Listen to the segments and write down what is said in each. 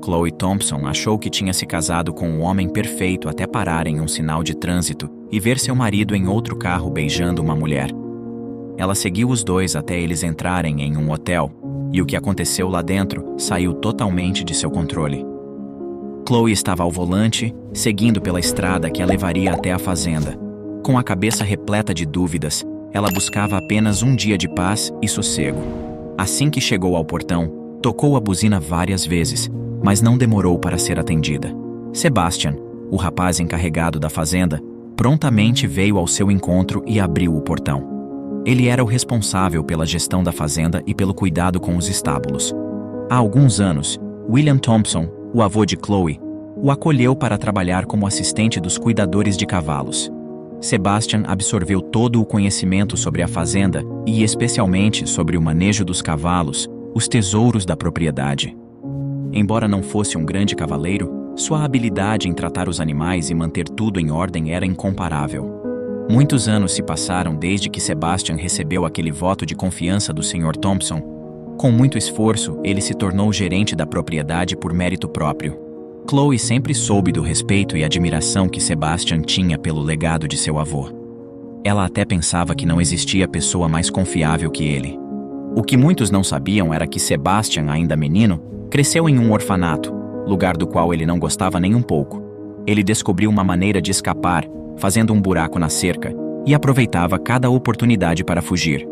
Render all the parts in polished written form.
Chloe Thompson achou que tinha se casado com um homem perfeito até parar em um sinal de trânsito e ver seu marido em outro carro beijando uma mulher. Ela seguiu os dois até eles entrarem em um hotel, e o que aconteceu lá dentro saiu totalmente de seu controle. Chloe estava ao volante, seguindo pela estrada que a levaria até a fazenda. Com a cabeça repleta de dúvidas, ela buscava apenas um dia de paz e sossego. Assim que chegou ao portão, tocou a buzina várias vezes, mas não demorou para ser atendida. Sebastian, o rapaz encarregado da fazenda, prontamente veio ao seu encontro e abriu o portão. Ele era o responsável pela gestão da fazenda e pelo cuidado com os estábulos. Há alguns anos, William Thompson, o avô de Chloe, o acolheu para trabalhar como assistente dos cuidadores de cavalos. Sebastian absorveu todo o conhecimento sobre a fazenda e especialmente sobre o manejo dos cavalos, os tesouros da propriedade. Embora não fosse um grande cavaleiro, sua habilidade em tratar os animais e manter tudo em ordem era incomparável. Muitos anos se passaram desde que Sebastian recebeu aquele voto de confiança do Sr. Thompson. Com muito esforço, ele se tornou gerente da propriedade por mérito próprio. Chloe sempre soube do respeito e admiração que Sebastian tinha pelo legado de seu avô. Ela até pensava que não existia pessoa mais confiável que ele. O que muitos não sabiam era que Sebastian, ainda menino, cresceu em um orfanato, lugar do qual ele não gostava nem um pouco. Ele descobriu uma maneira de escapar, fazendo um buraco na cerca, e aproveitava cada oportunidade para fugir.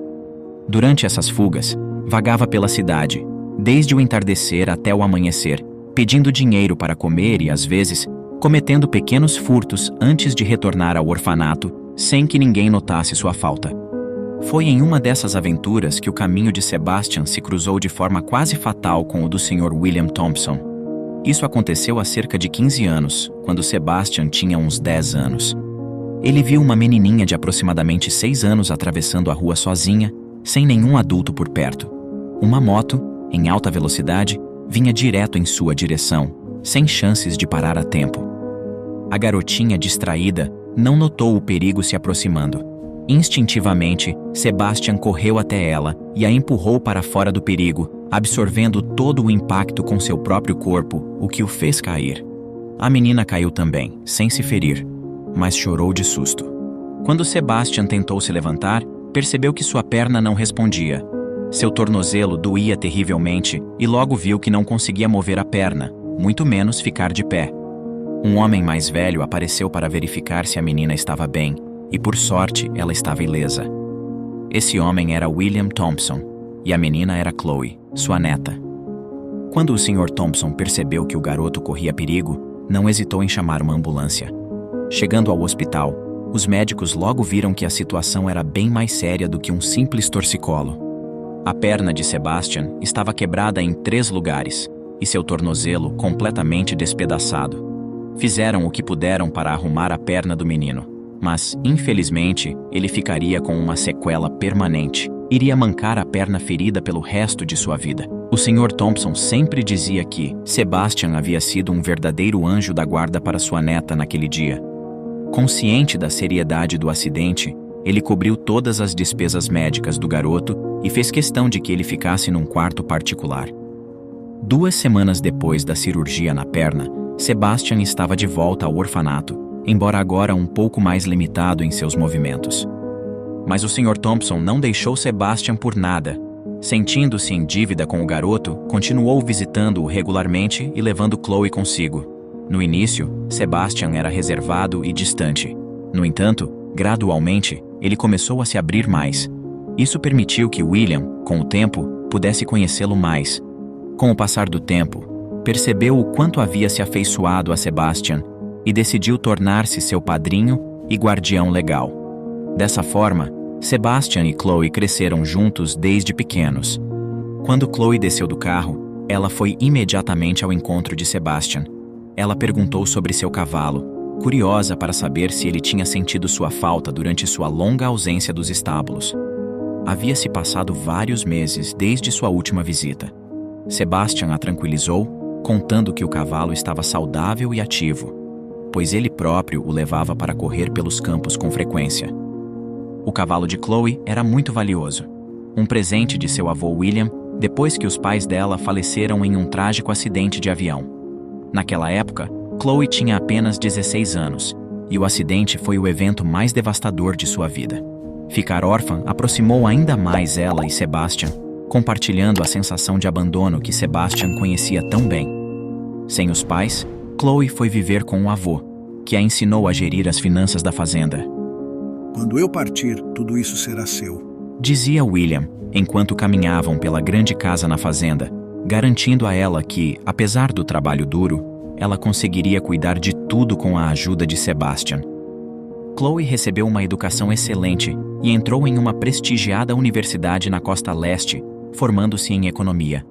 Durante essas fugas, vagava pela cidade, desde o entardecer até o amanhecer, pedindo dinheiro para comer e, às vezes, cometendo pequenos furtos antes de retornar ao orfanato, sem que ninguém notasse sua falta. Foi em uma dessas aventuras que o caminho de Sebastian se cruzou de forma quase fatal com o do Sr. William Thompson. Isso aconteceu há cerca de 15 anos, quando Sebastian tinha uns 10 anos. Ele viu uma menininha de aproximadamente 6 anos atravessando a rua sozinha, sem nenhum adulto por perto. Uma moto, em alta velocidade, vinha direto em sua direção, sem chances de parar a tempo. A garotinha distraída não notou o perigo se aproximando. Instintivamente, Sebastian correu até ela e a empurrou para fora do perigo, absorvendo todo o impacto com seu próprio corpo, o que o fez cair. A menina caiu também, sem se ferir, mas chorou de susto. Quando Sebastian tentou se levantar, percebeu que sua perna não respondia. Seu tornozelo doía terrivelmente e logo viu que não conseguia mover a perna, muito menos ficar de pé. Um homem mais velho apareceu para verificar se a menina estava bem, e por sorte ela estava ilesa. Esse homem era William Thompson, e a menina era Chloe, sua neta. Quando o Sr. Thompson percebeu que o garoto corria perigo, não hesitou em chamar uma ambulância. Chegando ao hospital, os médicos logo viram que a situação era bem mais séria do que um simples torcicolo. A perna de Sebastian estava quebrada em 3 lugares, e seu tornozelo completamente despedaçado. Fizeram o que puderam para arrumar a perna do menino, mas, infelizmente, ele ficaria com uma sequela permanente. Iria mancar a perna ferida pelo resto de sua vida. O Sr. Thompson sempre dizia que Sebastian havia sido um verdadeiro anjo da guarda para sua neta naquele dia. Consciente da seriedade do acidente, ele cobriu todas as despesas médicas do garoto e fez questão de que ele ficasse num quarto particular. 2 semanas depois da cirurgia na perna, Sebastian estava de volta ao orfanato, embora agora um pouco mais limitado em seus movimentos. Mas o Sr. Thompson não deixou Sebastian por nada. Sentindo-se em dívida com o garoto, continuou visitando-o regularmente e levando Chloe consigo. No início, Sebastian era reservado e distante. No entanto, gradualmente, ele começou a se abrir mais. Isso permitiu que William, com o tempo, pudesse conhecê-lo mais. Com o passar do tempo, percebeu o quanto havia se afeiçoado a Sebastian e decidiu tornar-se seu padrinho e guardião legal. Dessa forma, Sebastian e Chloe cresceram juntos desde pequenos. Quando Chloe desceu do carro, ela foi imediatamente ao encontro de Sebastian. Ela perguntou sobre seu cavalo, curiosa para saber se ele tinha sentido sua falta durante sua longa ausência dos estábulos. Havia-se passado vários meses desde sua última visita. Sebastian a tranquilizou, contando que o cavalo estava saudável e ativo, pois ele próprio o levava para correr pelos campos com frequência. O cavalo de Chloe era muito valioso, um presente de seu avô William, depois que os pais dela faleceram em um trágico acidente de avião. Naquela época, Chloe tinha apenas 16 anos, e o acidente foi o evento mais devastador de sua vida. Ficar órfã aproximou ainda mais ela e Sebastian, compartilhando a sensação de abandono que Sebastian conhecia tão bem. Sem os pais, Chloe foi viver com um avô, que a ensinou a gerir as finanças da fazenda. Quando eu partir, tudo isso será seu, dizia William, enquanto caminhavam pela grande casa na fazenda, garantindo a ela que, apesar do trabalho duro, ela conseguiria cuidar de tudo com a ajuda de Sebastian. Chloe recebeu uma educação excelente e entrou em uma prestigiada universidade na costa leste, formando-se em economia.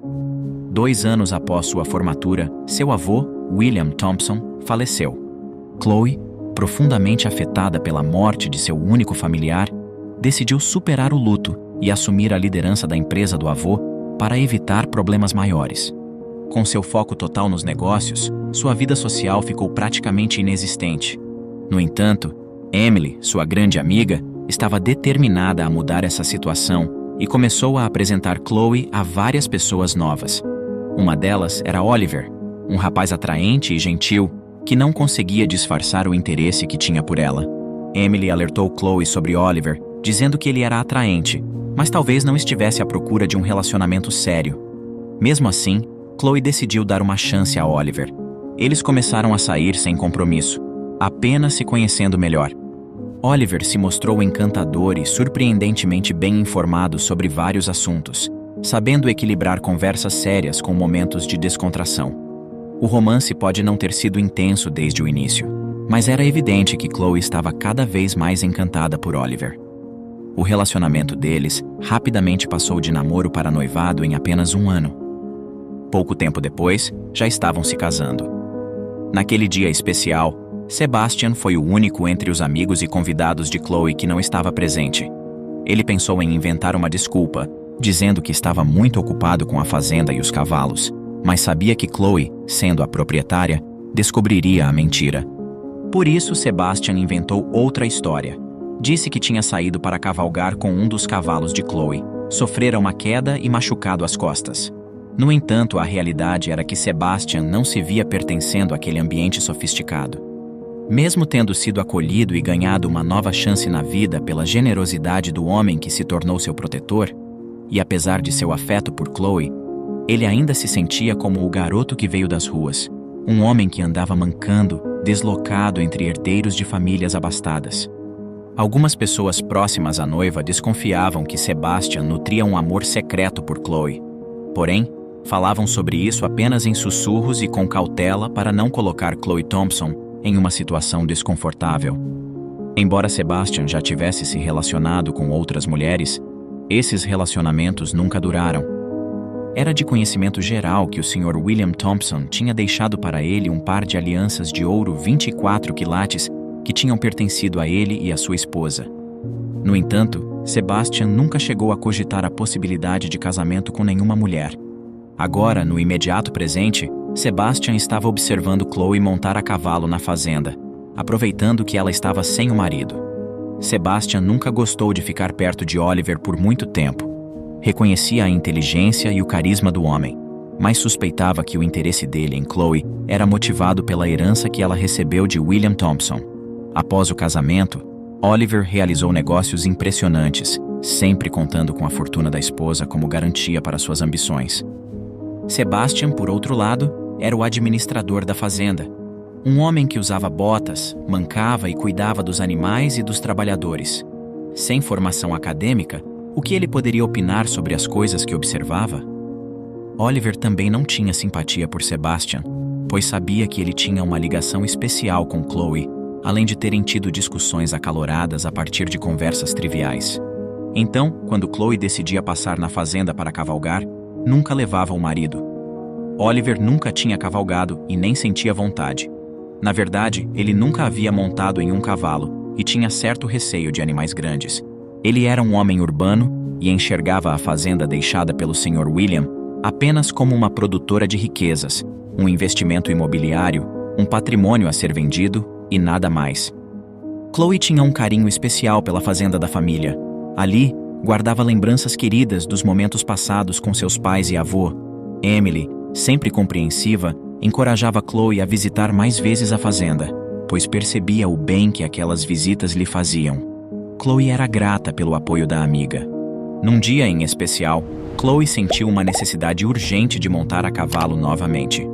2 anos após sua formatura, seu avô, William Thompson, faleceu. Chloe, profundamente afetada pela morte de seu único familiar, decidiu superar o luto e assumir a liderança da empresa do avô para evitar problemas maiores. Com seu foco total nos negócios, sua vida social ficou praticamente inexistente. No entanto, Emily, sua grande amiga, estava determinada a mudar essa situação e começou a apresentar Chloe a várias pessoas novas. Uma delas era Oliver, um rapaz atraente e gentil que não conseguia disfarçar o interesse que tinha por ela. Emily alertou Chloe sobre Oliver, dizendo que ele era atraente, mas talvez não estivesse à procura de um relacionamento sério. Mesmo assim, Chloe decidiu dar uma chance a Oliver. Eles começaram a sair sem compromisso, apenas se conhecendo melhor. Oliver se mostrou encantador e surpreendentemente bem informado sobre vários assuntos, sabendo equilibrar conversas sérias com momentos de descontração. O romance pode não ter sido intenso desde o início, mas era evidente que Chloe estava cada vez mais encantada por Oliver. O relacionamento deles rapidamente passou de namoro para noivado em apenas 1 ano. Pouco tempo depois, já estavam se casando. Naquele dia especial, Sebastian foi o único entre os amigos e convidados de Chloe que não estava presente. Ele pensou em inventar uma desculpa, dizendo que estava muito ocupado com a fazenda e os cavalos, mas sabia que Chloe, sendo a proprietária, descobriria a mentira. Por isso, Sebastian inventou outra história. Disse que tinha saído para cavalgar com um dos cavalos de Chloe, sofrera uma queda e machucado as costas. No entanto, a realidade era que Sebastian não se via pertencendo àquele ambiente sofisticado. Mesmo tendo sido acolhido e ganhado uma nova chance na vida pela generosidade do homem que se tornou seu protetor, e apesar de seu afeto por Chloe, ele ainda se sentia como o garoto que veio das ruas, um homem que andava mancando, deslocado entre herdeiros de famílias abastadas. Algumas pessoas próximas à noiva desconfiavam que Sebastian nutria um amor secreto por Chloe. Porém, falavam sobre isso apenas em sussurros e com cautela para não colocar Chloe Thompson em uma situação desconfortável. Embora Sebastian já tivesse se relacionado com outras mulheres, esses relacionamentos nunca duraram. Era de conhecimento geral que o Sr. William Thompson tinha deixado para ele um par de alianças de ouro 24 quilates que tinham pertencido a ele e a sua esposa. No entanto, Sebastian nunca chegou a cogitar a possibilidade de casamento com nenhuma mulher. Agora, no imediato presente, Sebastian estava observando Chloe montar a cavalo na fazenda, aproveitando que ela estava sem o marido. Sebastian nunca gostou de ficar perto de Oliver por muito tempo. Reconhecia a inteligência e o carisma do homem, mas suspeitava que o interesse dele em Chloe era motivado pela herança que ela recebeu de William Thompson. Após o casamento, Oliver realizou negócios impressionantes, sempre contando com a fortuna da esposa como garantia para suas ambições. Sebastian, por outro lado, era o administrador da fazenda. Um homem que usava botas, mancava e cuidava dos animais e dos trabalhadores. Sem formação acadêmica, o que ele poderia opinar sobre as coisas que observava? Oliver também não tinha simpatia por Sebastian, pois sabia que ele tinha uma ligação especial com Chloe, além de terem tido discussões acaloradas a partir de conversas triviais. Então, quando Chloe decidia passar na fazenda para cavalgar, nunca levava o marido. Oliver nunca tinha cavalgado e nem sentia vontade. Na verdade, ele nunca havia montado em um cavalo e tinha certo receio de animais grandes. Ele era um homem urbano e enxergava a fazenda deixada pelo Sr. William apenas como uma produtora de riquezas, um investimento imobiliário, um patrimônio a ser vendido e nada mais. Chloe tinha um carinho especial pela fazenda da família. Ali, guardava lembranças queridas dos momentos passados com seus pais e avô. Emily, sempre compreensiva, Encorajava Chloe a visitar mais vezes a fazenda, pois percebia o bem que aquelas visitas lhe faziam. Chloe era grata pelo apoio da amiga. Num dia em especial, Chloe sentiu uma necessidade urgente de montar a cavalo novamente.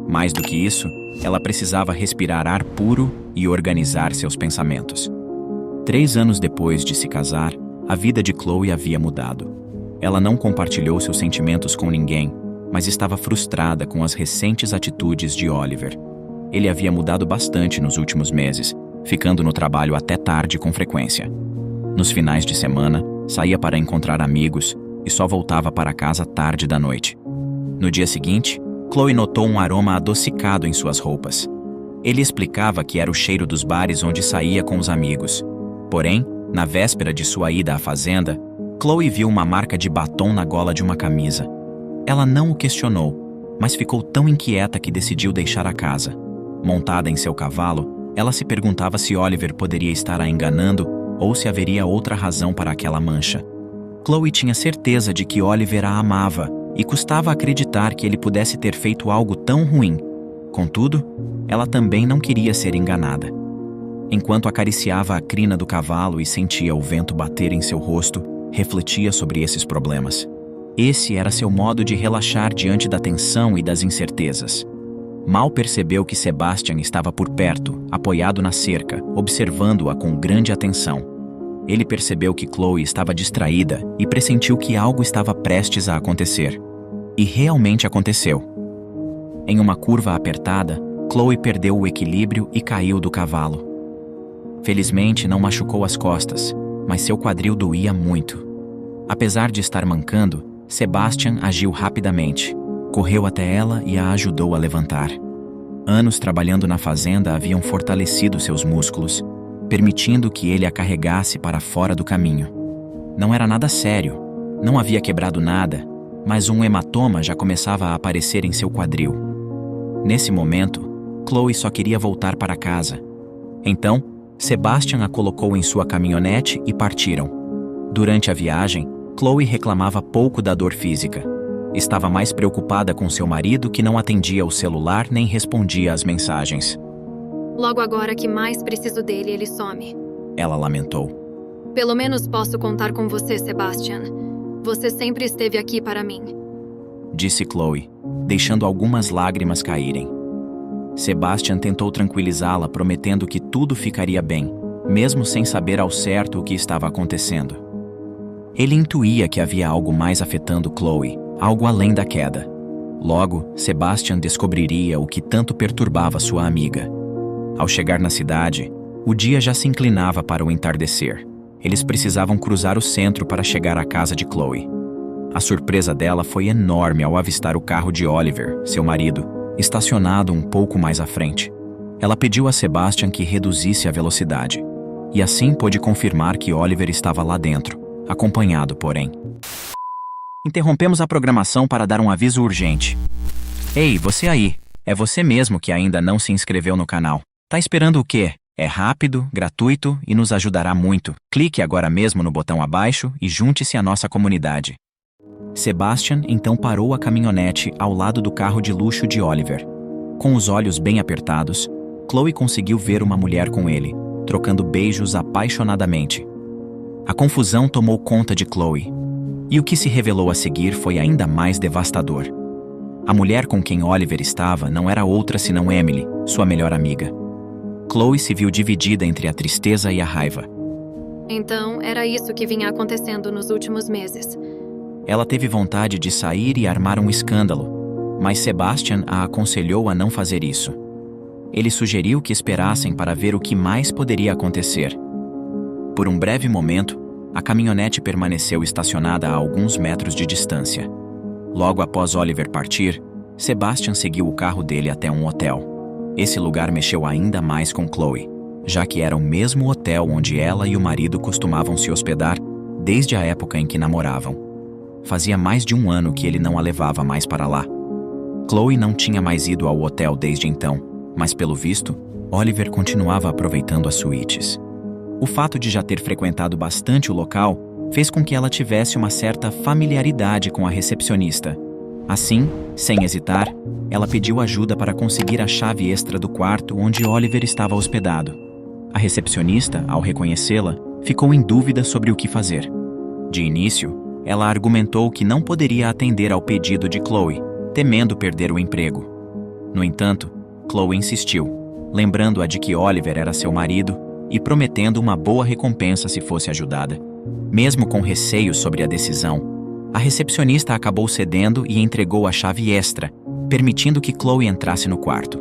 Mais do que isso, ela precisava respirar ar puro e organizar seus pensamentos. 3 anos depois de se casar, a vida de Chloe havia mudado. Ela não compartilhou seus sentimentos com ninguém, mas estava frustrada com as recentes atitudes de Oliver. Ele havia mudado bastante nos últimos meses, ficando no trabalho até tarde com frequência. Nos finais de semana, saía para encontrar amigos e só voltava para casa tarde da noite. No dia seguinte, Chloe notou um aroma adocicado em suas roupas. Ele explicava que era o cheiro dos bares onde saía com os amigos. Porém, na véspera de sua ida à fazenda, Chloe viu uma marca de batom na gola de uma camisa. Ela não o questionou, mas ficou tão inquieta que decidiu deixar a casa. Montada em seu cavalo, ela se perguntava se Oliver poderia estar a enganando ou se haveria outra razão para aquela mancha. Chloe tinha certeza de que Oliver a amava e custava acreditar que ele pudesse ter feito algo tão ruim. Contudo, ela também não queria ser enganada. Enquanto acariciava a crina do cavalo e sentia o vento bater em seu rosto, refletia sobre esses problemas. Esse era seu modo de relaxar diante da tensão e das incertezas. Mal percebeu que Sebastian estava por perto, apoiado na cerca, observando-a com grande atenção. Ele percebeu que Chloe estava distraída e pressentiu que algo estava prestes a acontecer. E realmente aconteceu. Em uma curva apertada, Chloe perdeu o equilíbrio e caiu do cavalo. Felizmente não machucou as costas, mas seu quadril doía muito. Apesar de estar mancando, Sebastian agiu rapidamente. Correu até ela e a ajudou a levantar. Anos trabalhando na fazenda haviam fortalecido seus músculos, permitindo que ele a carregasse para fora do caminho. Não era nada sério, não havia quebrado nada, mas um hematoma já começava a aparecer em seu quadril. Nesse momento, Chloe só queria voltar para casa. Então, Sebastian a colocou em sua caminhonete e partiram. Durante a viagem, Chloe reclamava pouco da dor física. Estava mais preocupada com seu marido, que não atendia o celular nem respondia às mensagens. Logo agora que mais preciso dele, ele some. Ela lamentou. Pelo menos posso contar com você, Sebastian. Você sempre esteve aqui para mim. Disse Chloe, deixando algumas lágrimas caírem. Sebastian tentou tranquilizá-la, prometendo que tudo ficaria bem, mesmo sem saber ao certo o que estava acontecendo. Ele intuía que havia algo mais afetando Chloe, algo além da queda. Logo, Sebastian descobriria o que tanto perturbava sua amiga. Ao chegar na cidade, o dia já se inclinava para o entardecer. Eles precisavam cruzar o centro para chegar à casa de Chloe. A surpresa dela foi enorme ao avistar o carro de Oliver, seu marido, estacionado um pouco mais à frente. Ela pediu a Sebastian que reduzisse a velocidade, e assim pôde confirmar que Oliver estava lá dentro, acompanhado, porém. Interrompemos a programação para dar um aviso urgente. Ei, você aí! É você mesmo que ainda não se inscreveu no canal. Tá esperando o quê? É rápido, gratuito e nos ajudará muito. Clique agora mesmo no botão abaixo e junte-se à nossa comunidade. Sebastian então parou a caminhonete ao lado do carro de luxo de Oliver. Com os olhos bem apertados, Chloe conseguiu ver uma mulher com ele, trocando beijos apaixonadamente. A confusão tomou conta de Chloe, e o que se revelou a seguir foi ainda mais devastador. A mulher com quem Oliver estava não era outra senão Emily, sua melhor amiga. Chloe se viu dividida entre a tristeza e a raiva. Então, era isso que vinha acontecendo nos últimos meses. Ela teve vontade de sair e armar um escândalo, mas Sebastian a aconselhou a não fazer isso. Ele sugeriu que esperassem para ver o que mais poderia acontecer. Por um breve momento, a caminhonete permaneceu estacionada a alguns metros de distância. Logo após Oliver partir, Sebastian seguiu o carro dele até um hotel. Esse lugar mexeu ainda mais com Chloe, já que era o mesmo hotel onde ela e o marido costumavam se hospedar desde a época em que namoravam. Fazia mais de um ano que ele não a levava mais para lá. Chloe não tinha mais ido ao hotel desde então, mas pelo visto, Oliver continuava aproveitando as suítes. O fato de já ter frequentado bastante o local fez com que ela tivesse uma certa familiaridade com a recepcionista. Assim, sem hesitar, ela pediu ajuda para conseguir a chave extra do quarto onde Oliver estava hospedado. A recepcionista, ao reconhecê-la, ficou em dúvida sobre o que fazer. De início, ela argumentou que não poderia atender ao pedido de Chloe, temendo perder o emprego. No entanto, Chloe insistiu, lembrando-a de que Oliver era seu marido e prometendo uma boa recompensa se fosse ajudada. Mesmo com receios sobre a decisão, a recepcionista acabou cedendo e entregou a chave extra, permitindo que Chloe entrasse no quarto.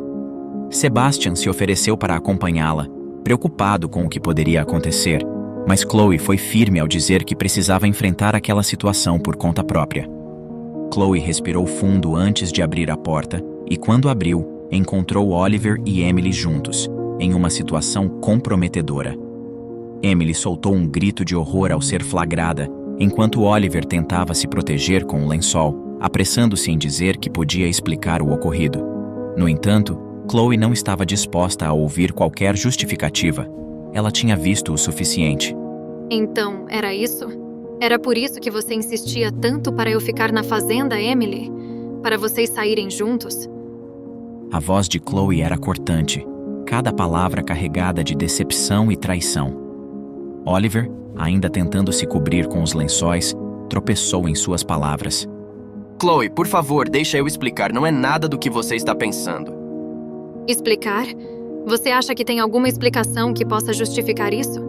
Sebastian se ofereceu para acompanhá-la, preocupado com o que poderia acontecer, mas Chloe foi firme ao dizer que precisava enfrentar aquela situação por conta própria. Chloe respirou fundo antes de abrir a porta e, quando abriu, encontrou Oliver e Emily juntos, em uma situação comprometedora. Emily soltou um grito de horror ao ser flagrada, enquanto Oliver tentava se proteger com o lençol, apressando-se em dizer que podia explicar o ocorrido. No entanto, Chloe não estava disposta a ouvir qualquer justificativa. Ela tinha visto o suficiente. Então, era isso? Era por isso que você insistia tanto para eu ficar na fazenda, Emily? Para vocês saírem juntos? A voz de Chloe era cortante, cada palavra carregada de decepção e traição. Oliver, ainda tentando se cobrir com os lençóis, tropeçou em suas palavras. Chloe, por favor, deixa eu explicar. Não é nada do que você está pensando. Explicar? Você acha que tem alguma explicação que possa justificar isso?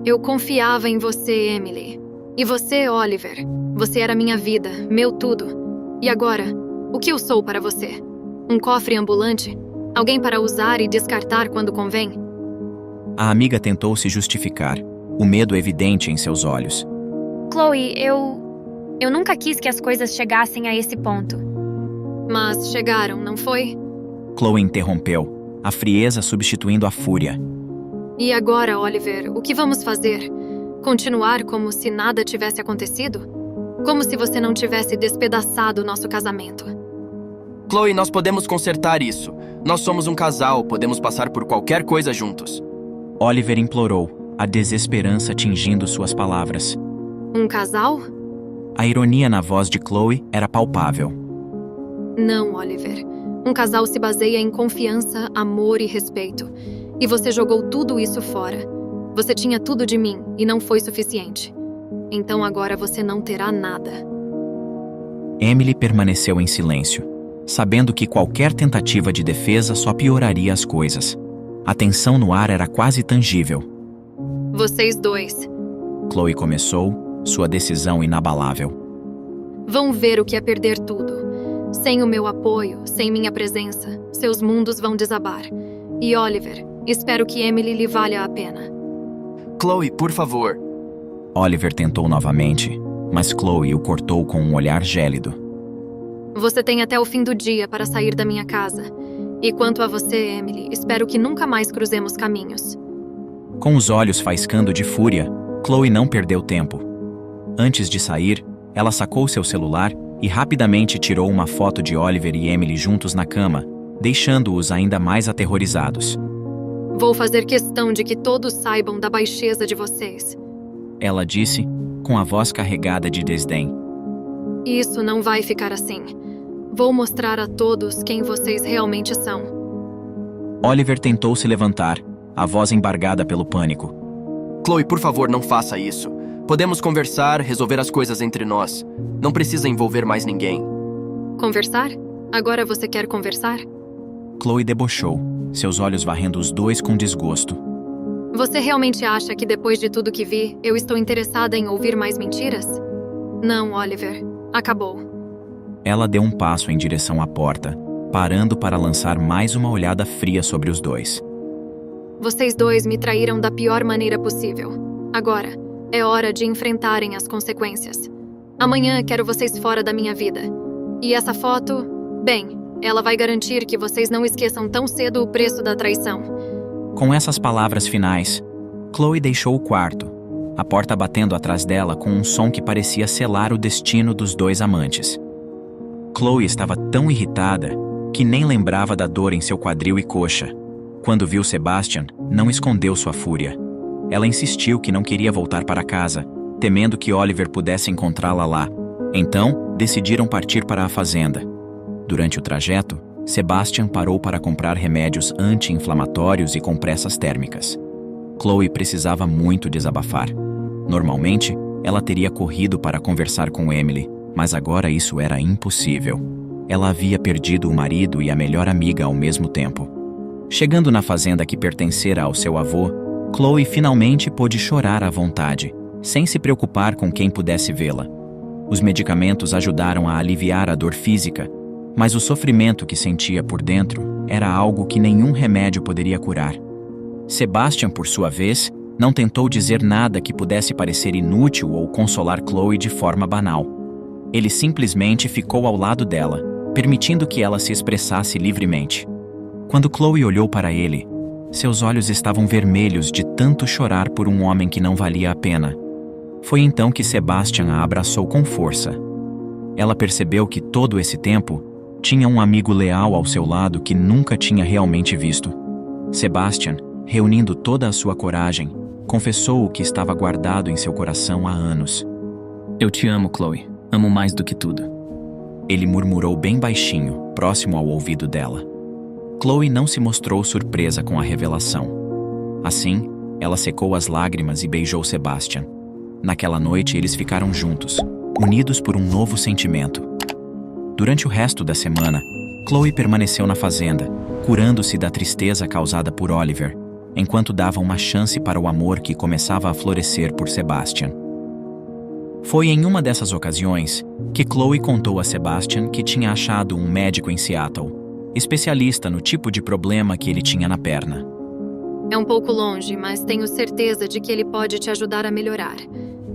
Eu confiava em você, Emily. E você, Oliver. Você era minha vida, meu tudo. E agora, o que eu sou para você? Um cofre ambulante? Alguém para usar e descartar quando convém? A amiga tentou se justificar, o medo evidente em seus olhos. Chloe, eu nunca quis que as coisas chegassem a esse ponto. Mas chegaram, não foi? Chloe interrompeu, a frieza substituindo a fúria. E agora, Oliver, o que vamos fazer? Continuar como se nada tivesse acontecido? Como se você não tivesse despedaçado nosso casamento? Chloe, nós podemos consertar isso. Nós somos um casal, podemos passar por qualquer coisa juntos. Oliver implorou, a desesperança tingindo suas palavras. Um casal? A ironia na voz de Chloe era palpável. Não, Oliver. Um casal se baseia em confiança, amor e respeito. E você jogou tudo isso fora. Você tinha tudo de mim e não foi suficiente. Então agora você não terá nada. Emily permaneceu em silêncio, sabendo que qualquer tentativa de defesa só pioraria as coisas. A tensão no ar era quase tangível. Vocês dois. Chloe começou, sua decisão inabalável. Vão ver o que é perder tudo. Sem o meu apoio, sem minha presença, seus mundos vão desabar. E Oliver, espero que Emily lhe valha a pena. Chloe, por favor. Oliver tentou novamente, mas Chloe o cortou com um olhar gélido. Você tem até o fim do dia para sair da minha casa. E quanto a você, Emily, espero que nunca mais cruzemos caminhos. Com os olhos faiscando de fúria, Chloe não perdeu tempo. Antes de sair, ela sacou seu celular e rapidamente tirou uma foto de Oliver e Emily juntos na cama, deixando-os ainda mais aterrorizados. Vou fazer questão de que todos saibam da baixeza de vocês. Ela disse, com a voz carregada de desdém. Isso não vai ficar assim. Vou mostrar a todos quem vocês realmente são. Oliver tentou se levantar, a voz embargada pelo pânico. Chloe, por favor, não faça isso. Podemos conversar, resolver as coisas entre nós. Não precisa envolver mais ninguém. Conversar? Agora você quer conversar? Chloe debochou, seus olhos varrendo os dois com desgosto. Você realmente acha que depois de tudo que vi, eu estou interessada em ouvir mais mentiras? Não, Oliver. Acabou. Ela deu um passo em direção à porta, parando para lançar mais uma olhada fria sobre os dois. Vocês dois me traíram da pior maneira possível. Agora, é hora de enfrentarem as consequências. Amanhã quero vocês fora da minha vida. E essa foto, bem, ela vai garantir que vocês não esqueçam tão cedo o preço da traição. Com essas palavras finais, Chloe deixou o quarto, a porta batendo atrás dela com um som que parecia selar o destino dos dois amantes. Chloe estava tão irritada que nem lembrava da dor em seu quadril e coxa. Quando viu Sebastian, não escondeu sua fúria. Ela insistiu que não queria voltar para casa, temendo que Oliver pudesse encontrá-la lá. Então, decidiram partir para a fazenda. Durante o trajeto, Sebastian parou para comprar remédios anti-inflamatórios e compressas térmicas. Chloe precisava muito desabafar. Normalmente, ela teria corrido para conversar com Emily, mas agora isso era impossível. Ela havia perdido o marido e a melhor amiga ao mesmo tempo. Chegando na fazenda que pertencera ao seu avô, Chloe finalmente pôde chorar à vontade, sem se preocupar com quem pudesse vê-la. Os medicamentos ajudaram a aliviar a dor física, mas o sofrimento que sentia por dentro era algo que nenhum remédio poderia curar. Sebastian, por sua vez, não tentou dizer nada que pudesse parecer inútil ou consolar Chloe de forma banal. Ele simplesmente ficou ao lado dela, permitindo que ela se expressasse livremente. Quando Chloe olhou para ele, seus olhos estavam vermelhos de tanto chorar por um homem que não valia a pena. Foi então que Sebastian a abraçou com força. Ela percebeu que todo esse tempo tinha um amigo leal ao seu lado que nunca tinha realmente visto. Sebastian, reunindo toda a sua coragem, confessou o que estava guardado em seu coração há anos. Eu te amo, Chloe. Amo mais do que tudo. Ele murmurou bem baixinho, próximo ao ouvido dela. Chloe não se mostrou surpresa com a revelação. Assim, ela secou as lágrimas e beijou Sebastian. Naquela noite, eles ficaram juntos, unidos por um novo sentimento. Durante o resto da semana, Chloe permaneceu na fazenda, curando-se da tristeza causada por Oliver, enquanto dava uma chance para o amor que começava a florescer por Sebastian. Foi em uma dessas ocasiões que Chloe contou a Sebastian que tinha achado um médico em Seattle, especialista no tipo de problema que ele tinha na perna. É um pouco longe, mas tenho certeza de que ele pode te ajudar a melhorar.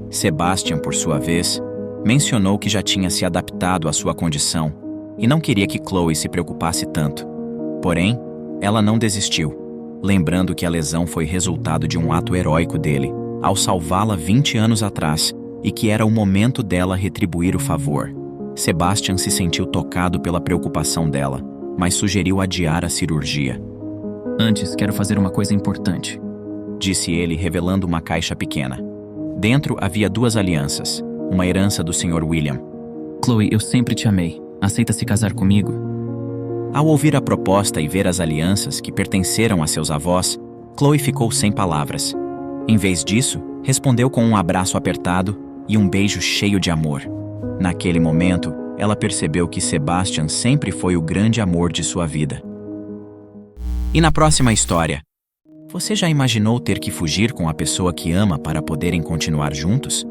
Sebastian, por sua vez, mencionou que já tinha se adaptado à sua condição e não queria que Chloe se preocupasse tanto. Porém, ela não desistiu, lembrando que a lesão foi resultado de um ato heróico dele, ao salvá-la 20 anos atrás, e que era o momento dela retribuir o favor. Sebastian se sentiu tocado pela preocupação dela, mas sugeriu adiar a cirurgia. Antes, quero fazer uma coisa importante, disse ele, revelando uma caixa pequena. Dentro havia 2 alianças, uma herança do Sr. William. Chloe, eu sempre te amei. Aceita se casar comigo? Ao ouvir a proposta e ver as alianças que pertenceram a seus avós, Chloe ficou sem palavras. Em vez disso, respondeu com um abraço apertado e um beijo cheio de amor. Naquele momento, ela percebeu que Sebastian sempre foi o grande amor de sua vida. E na próxima história, você já imaginou ter que fugir com a pessoa que ama para poderem continuar juntos?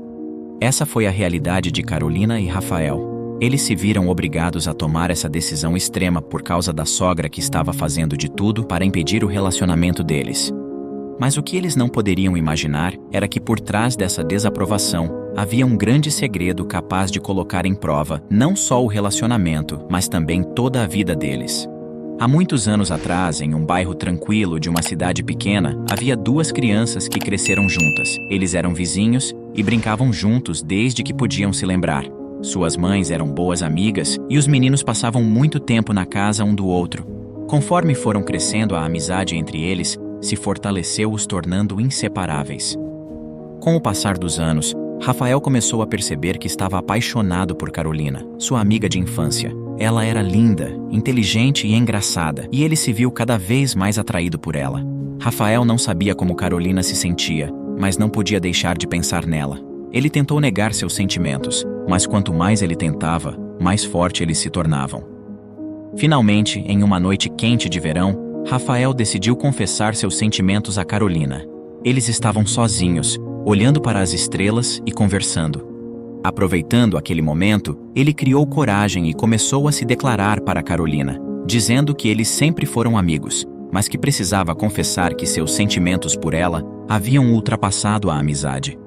Essa foi a realidade de Carolina e Rafael. Eles se viram obrigados a tomar essa decisão extrema por causa da sogra que estava fazendo de tudo para impedir o relacionamento deles. Mas o que eles não poderiam imaginar era que por trás dessa desaprovação havia um grande segredo capaz de colocar em prova não só o relacionamento, mas também toda a vida deles. Há muitos anos atrás, em um bairro tranquilo de uma cidade pequena, havia 2 crianças que cresceram juntas. Eles eram vizinhos e brincavam juntos desde que podiam se lembrar. Suas mães eram boas amigas e os meninos passavam muito tempo na casa um do outro. Conforme foram crescendo, a amizade entre eles se fortaleceu, os tornando inseparáveis. Com o passar dos anos, Rafael começou a perceber que estava apaixonado por Carolina, sua amiga de infância. Ela era linda, inteligente e engraçada, e ele se viu cada vez mais atraído por ela. Rafael não sabia como Carolina se sentia, mas não podia deixar de pensar nela. Ele tentou negar seus sentimentos, mas quanto mais ele tentava, mais forte eles se tornavam. Finalmente, em uma noite quente de verão, Rafael decidiu confessar seus sentimentos a Carolina. Eles estavam sozinhos, olhando para as estrelas e conversando. Aproveitando aquele momento, ele criou coragem e começou a se declarar para Carolina, dizendo que eles sempre foram amigos, mas que precisava confessar que seus sentimentos por ela haviam ultrapassado a amizade.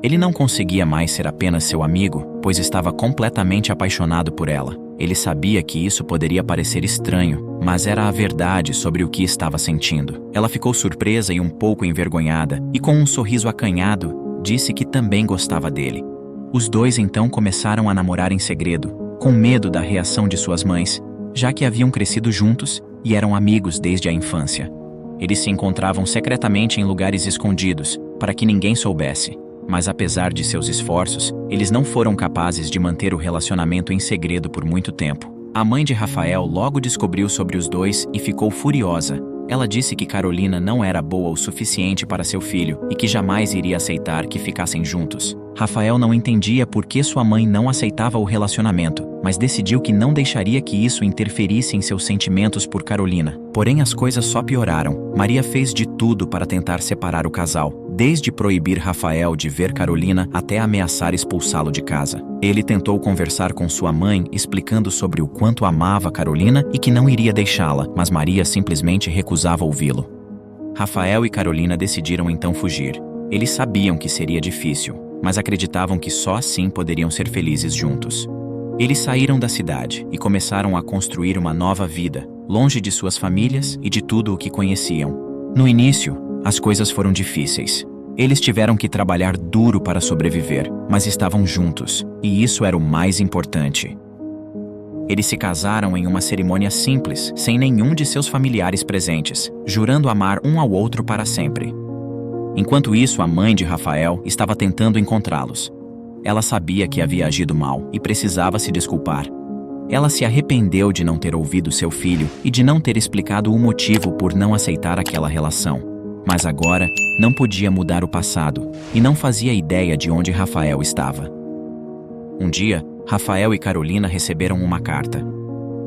Ele não conseguia mais ser apenas seu amigo, pois estava completamente apaixonado por ela. Ele sabia que isso poderia parecer estranho, mas era a verdade sobre o que estava sentindo. Ela ficou surpresa e um pouco envergonhada, e com um sorriso acanhado, disse que também gostava dele. Os 2 então começaram a namorar em segredo, com medo da reação de suas mães, já que haviam crescido juntos e eram amigos desde a infância. Eles se encontravam secretamente em lugares escondidos, para que ninguém soubesse. Mas apesar de seus esforços, eles não foram capazes de manter o relacionamento em segredo por muito tempo. A mãe de Rafael logo descobriu sobre os dois e ficou furiosa. Ela disse que Carolina não era boa o suficiente para seu filho e que jamais iria aceitar que ficassem juntos. Rafael não entendia por que sua mãe não aceitava o relacionamento, mas decidiu que não deixaria que isso interferisse em seus sentimentos por Carolina. Porém, as coisas só pioraram. Maria fez de tudo para tentar separar o casal, desde proibir Rafael de ver Carolina até ameaçar expulsá-lo de casa. Ele tentou conversar com sua mãe, explicando sobre o quanto amava Carolina e que não iria deixá-la, mas Maria simplesmente recusava ouvi-lo. Rafael e Carolina decidiram então fugir. Eles sabiam que seria difícil, mas acreditavam que só assim poderiam ser felizes juntos. Eles saíram da cidade e começaram a construir uma nova vida, longe de suas famílias e de tudo o que conheciam. No início, as coisas foram difíceis. Eles tiveram que trabalhar duro para sobreviver, mas estavam juntos, e isso era o mais importante. Eles se casaram em uma cerimônia simples, sem nenhum de seus familiares presentes, jurando amar um ao outro para sempre. Enquanto isso, a mãe de Rafael estava tentando encontrá-los. Ela sabia que havia agido mal e precisava se desculpar. Ela se arrependeu de não ter ouvido seu filho e de não ter explicado o motivo por não aceitar aquela relação. Mas agora, não podia mudar o passado e não fazia ideia de onde Rafael estava. Um dia, Rafael e Carolina receberam uma carta.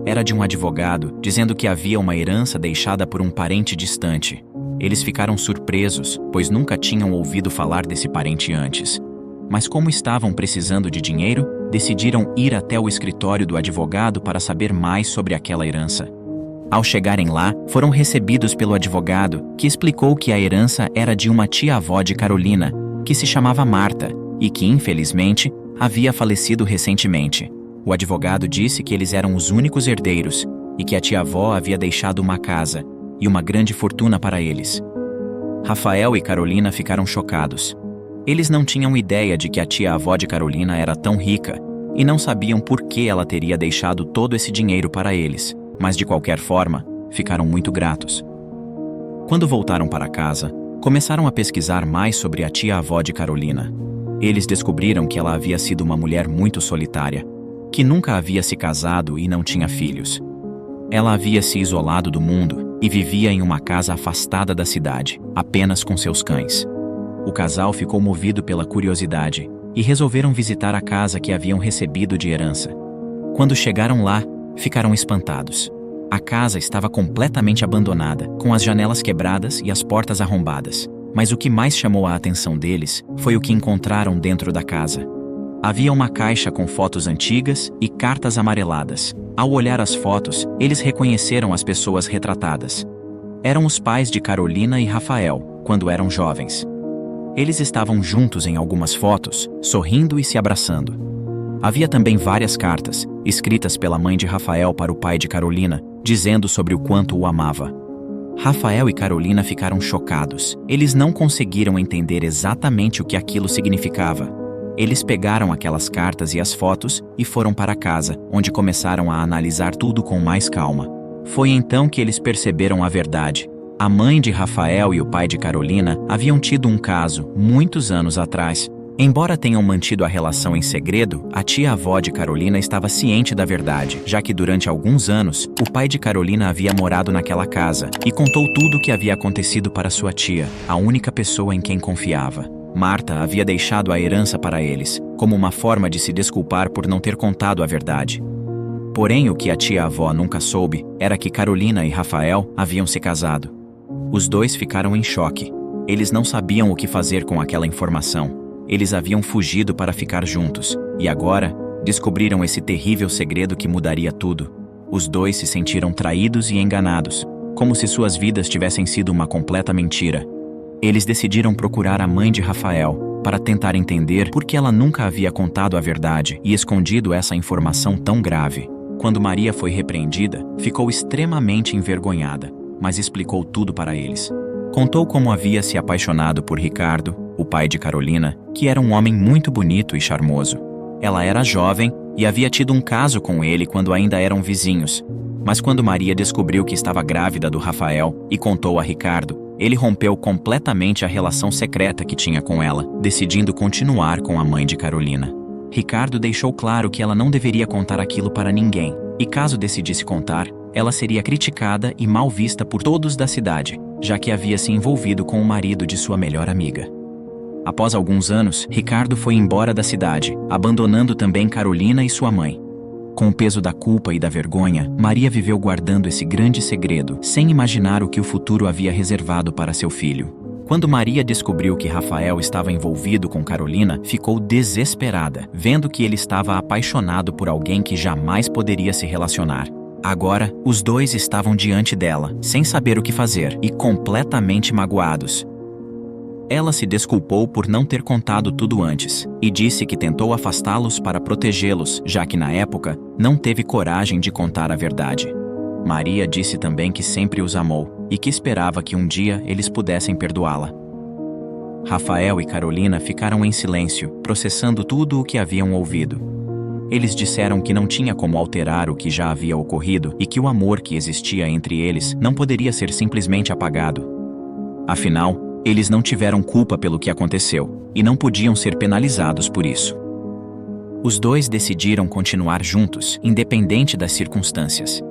Era de um advogado, dizendo que havia uma herança deixada por um parente distante. Eles ficaram surpresos, pois nunca tinham ouvido falar desse parente antes. Mas como estavam precisando de dinheiro, decidiram ir até o escritório do advogado para saber mais sobre aquela herança. Ao chegarem lá, foram recebidos pelo advogado, que explicou que a herança era de uma tia-avó de Carolina, que se chamava Marta, e que, infelizmente, havia falecido recentemente. O advogado disse que eles eram os únicos herdeiros, e que a tia-avó havia deixado uma casa e uma grande fortuna para eles. Rafael e Carolina ficaram chocados. Eles não tinham ideia de que a tia-avó de Carolina era tão rica, e não sabiam por que ela teria deixado todo esse dinheiro para eles. Mas de qualquer forma, ficaram muito gratos. Quando voltaram para casa, começaram a pesquisar mais sobre a tia-avó de Carolina. Eles descobriram que ela havia sido uma mulher muito solitária, que nunca havia se casado e não tinha filhos. Ela havia se isolado do mundo e vivia em uma casa afastada da cidade, apenas com seus cães. O casal ficou movido pela curiosidade e resolveram visitar a casa que haviam recebido de herança. Quando chegaram lá, ficaram espantados. A casa estava completamente abandonada, com as janelas quebradas e as portas arrombadas. Mas o que mais chamou a atenção deles foi o que encontraram dentro da casa. Havia uma caixa com fotos antigas e cartas amareladas. Ao olhar as fotos, eles reconheceram as pessoas retratadas. Eram os pais de Carolina e Rafael, quando eram jovens. Eles estavam juntos em algumas fotos, sorrindo e se abraçando. Havia também várias cartas, escritas pela mãe de Rafael para o pai de Carolina, dizendo sobre o quanto o amava. Rafael e Carolina ficaram chocados. Eles não conseguiram entender exatamente o que aquilo significava. Eles pegaram aquelas cartas e as fotos e foram para casa, onde começaram a analisar tudo com mais calma. Foi então que eles perceberam a verdade. A mãe de Rafael e o pai de Carolina haviam tido um caso, muitos anos atrás. Embora tenham mantido a relação em segredo, a tia-avó de Carolina estava ciente da verdade, já que durante alguns anos, o pai de Carolina havia morado naquela casa e contou tudo o que havia acontecido para sua tia, a única pessoa em quem confiava. Marta havia deixado a herança para eles, como uma forma de se desculpar por não ter contado a verdade. Porém, o que a tia-avó nunca soube era que Carolina e Rafael haviam se casado. Os dois ficaram em choque. Eles não sabiam o que fazer com aquela informação. Eles haviam fugido para ficar juntos, e agora descobriram esse terrível segredo que mudaria tudo. Os dois se sentiram traídos e enganados, como se suas vidas tivessem sido uma completa mentira. Eles decidiram procurar a mãe de Rafael, para tentar entender por que ela nunca havia contado a verdade e escondido essa informação tão grave. Quando Maria foi repreendida, ficou extremamente envergonhada, mas explicou tudo para eles. Contou como havia se apaixonado por Ricardo, o pai de Carolina, que era um homem muito bonito e charmoso. Ela era jovem e havia tido um caso com ele quando ainda eram vizinhos. Mas quando Maria descobriu que estava grávida do Rafael e contou a Ricardo, ele rompeu completamente a relação secreta que tinha com ela, decidindo continuar com a mãe de Carolina. Ricardo deixou claro que ela não deveria contar aquilo para ninguém, e caso decidisse contar, ela seria criticada e mal vista por todos da cidade, já que havia se envolvido com o marido de sua melhor amiga. Após alguns anos, Ricardo foi embora da cidade, abandonando também Carolina e sua mãe. Com o peso da culpa e da vergonha, Maria viveu guardando esse grande segredo, sem imaginar o que o futuro havia reservado para seu filho. Quando Maria descobriu que Rafael estava envolvido com Carolina, ficou desesperada, vendo que ele estava apaixonado por alguém que jamais poderia se relacionar. Agora, os dois estavam diante dela, sem saber o que fazer e completamente magoados. Ela se desculpou por não ter contado tudo antes e disse que tentou afastá-los para protegê-los, já que na época não teve coragem de contar a verdade. Maria disse também que sempre os amou e que esperava que um dia eles pudessem perdoá-la. Rafael e Carolina ficaram em silêncio, processando tudo o que haviam ouvido. Eles disseram que não tinha como alterar o que já havia ocorrido e que o amor que existia entre eles não poderia ser simplesmente apagado. Afinal, eles não tiveram culpa pelo que aconteceu e não podiam ser penalizados por isso. Os dois decidiram continuar juntos, independente das circunstâncias.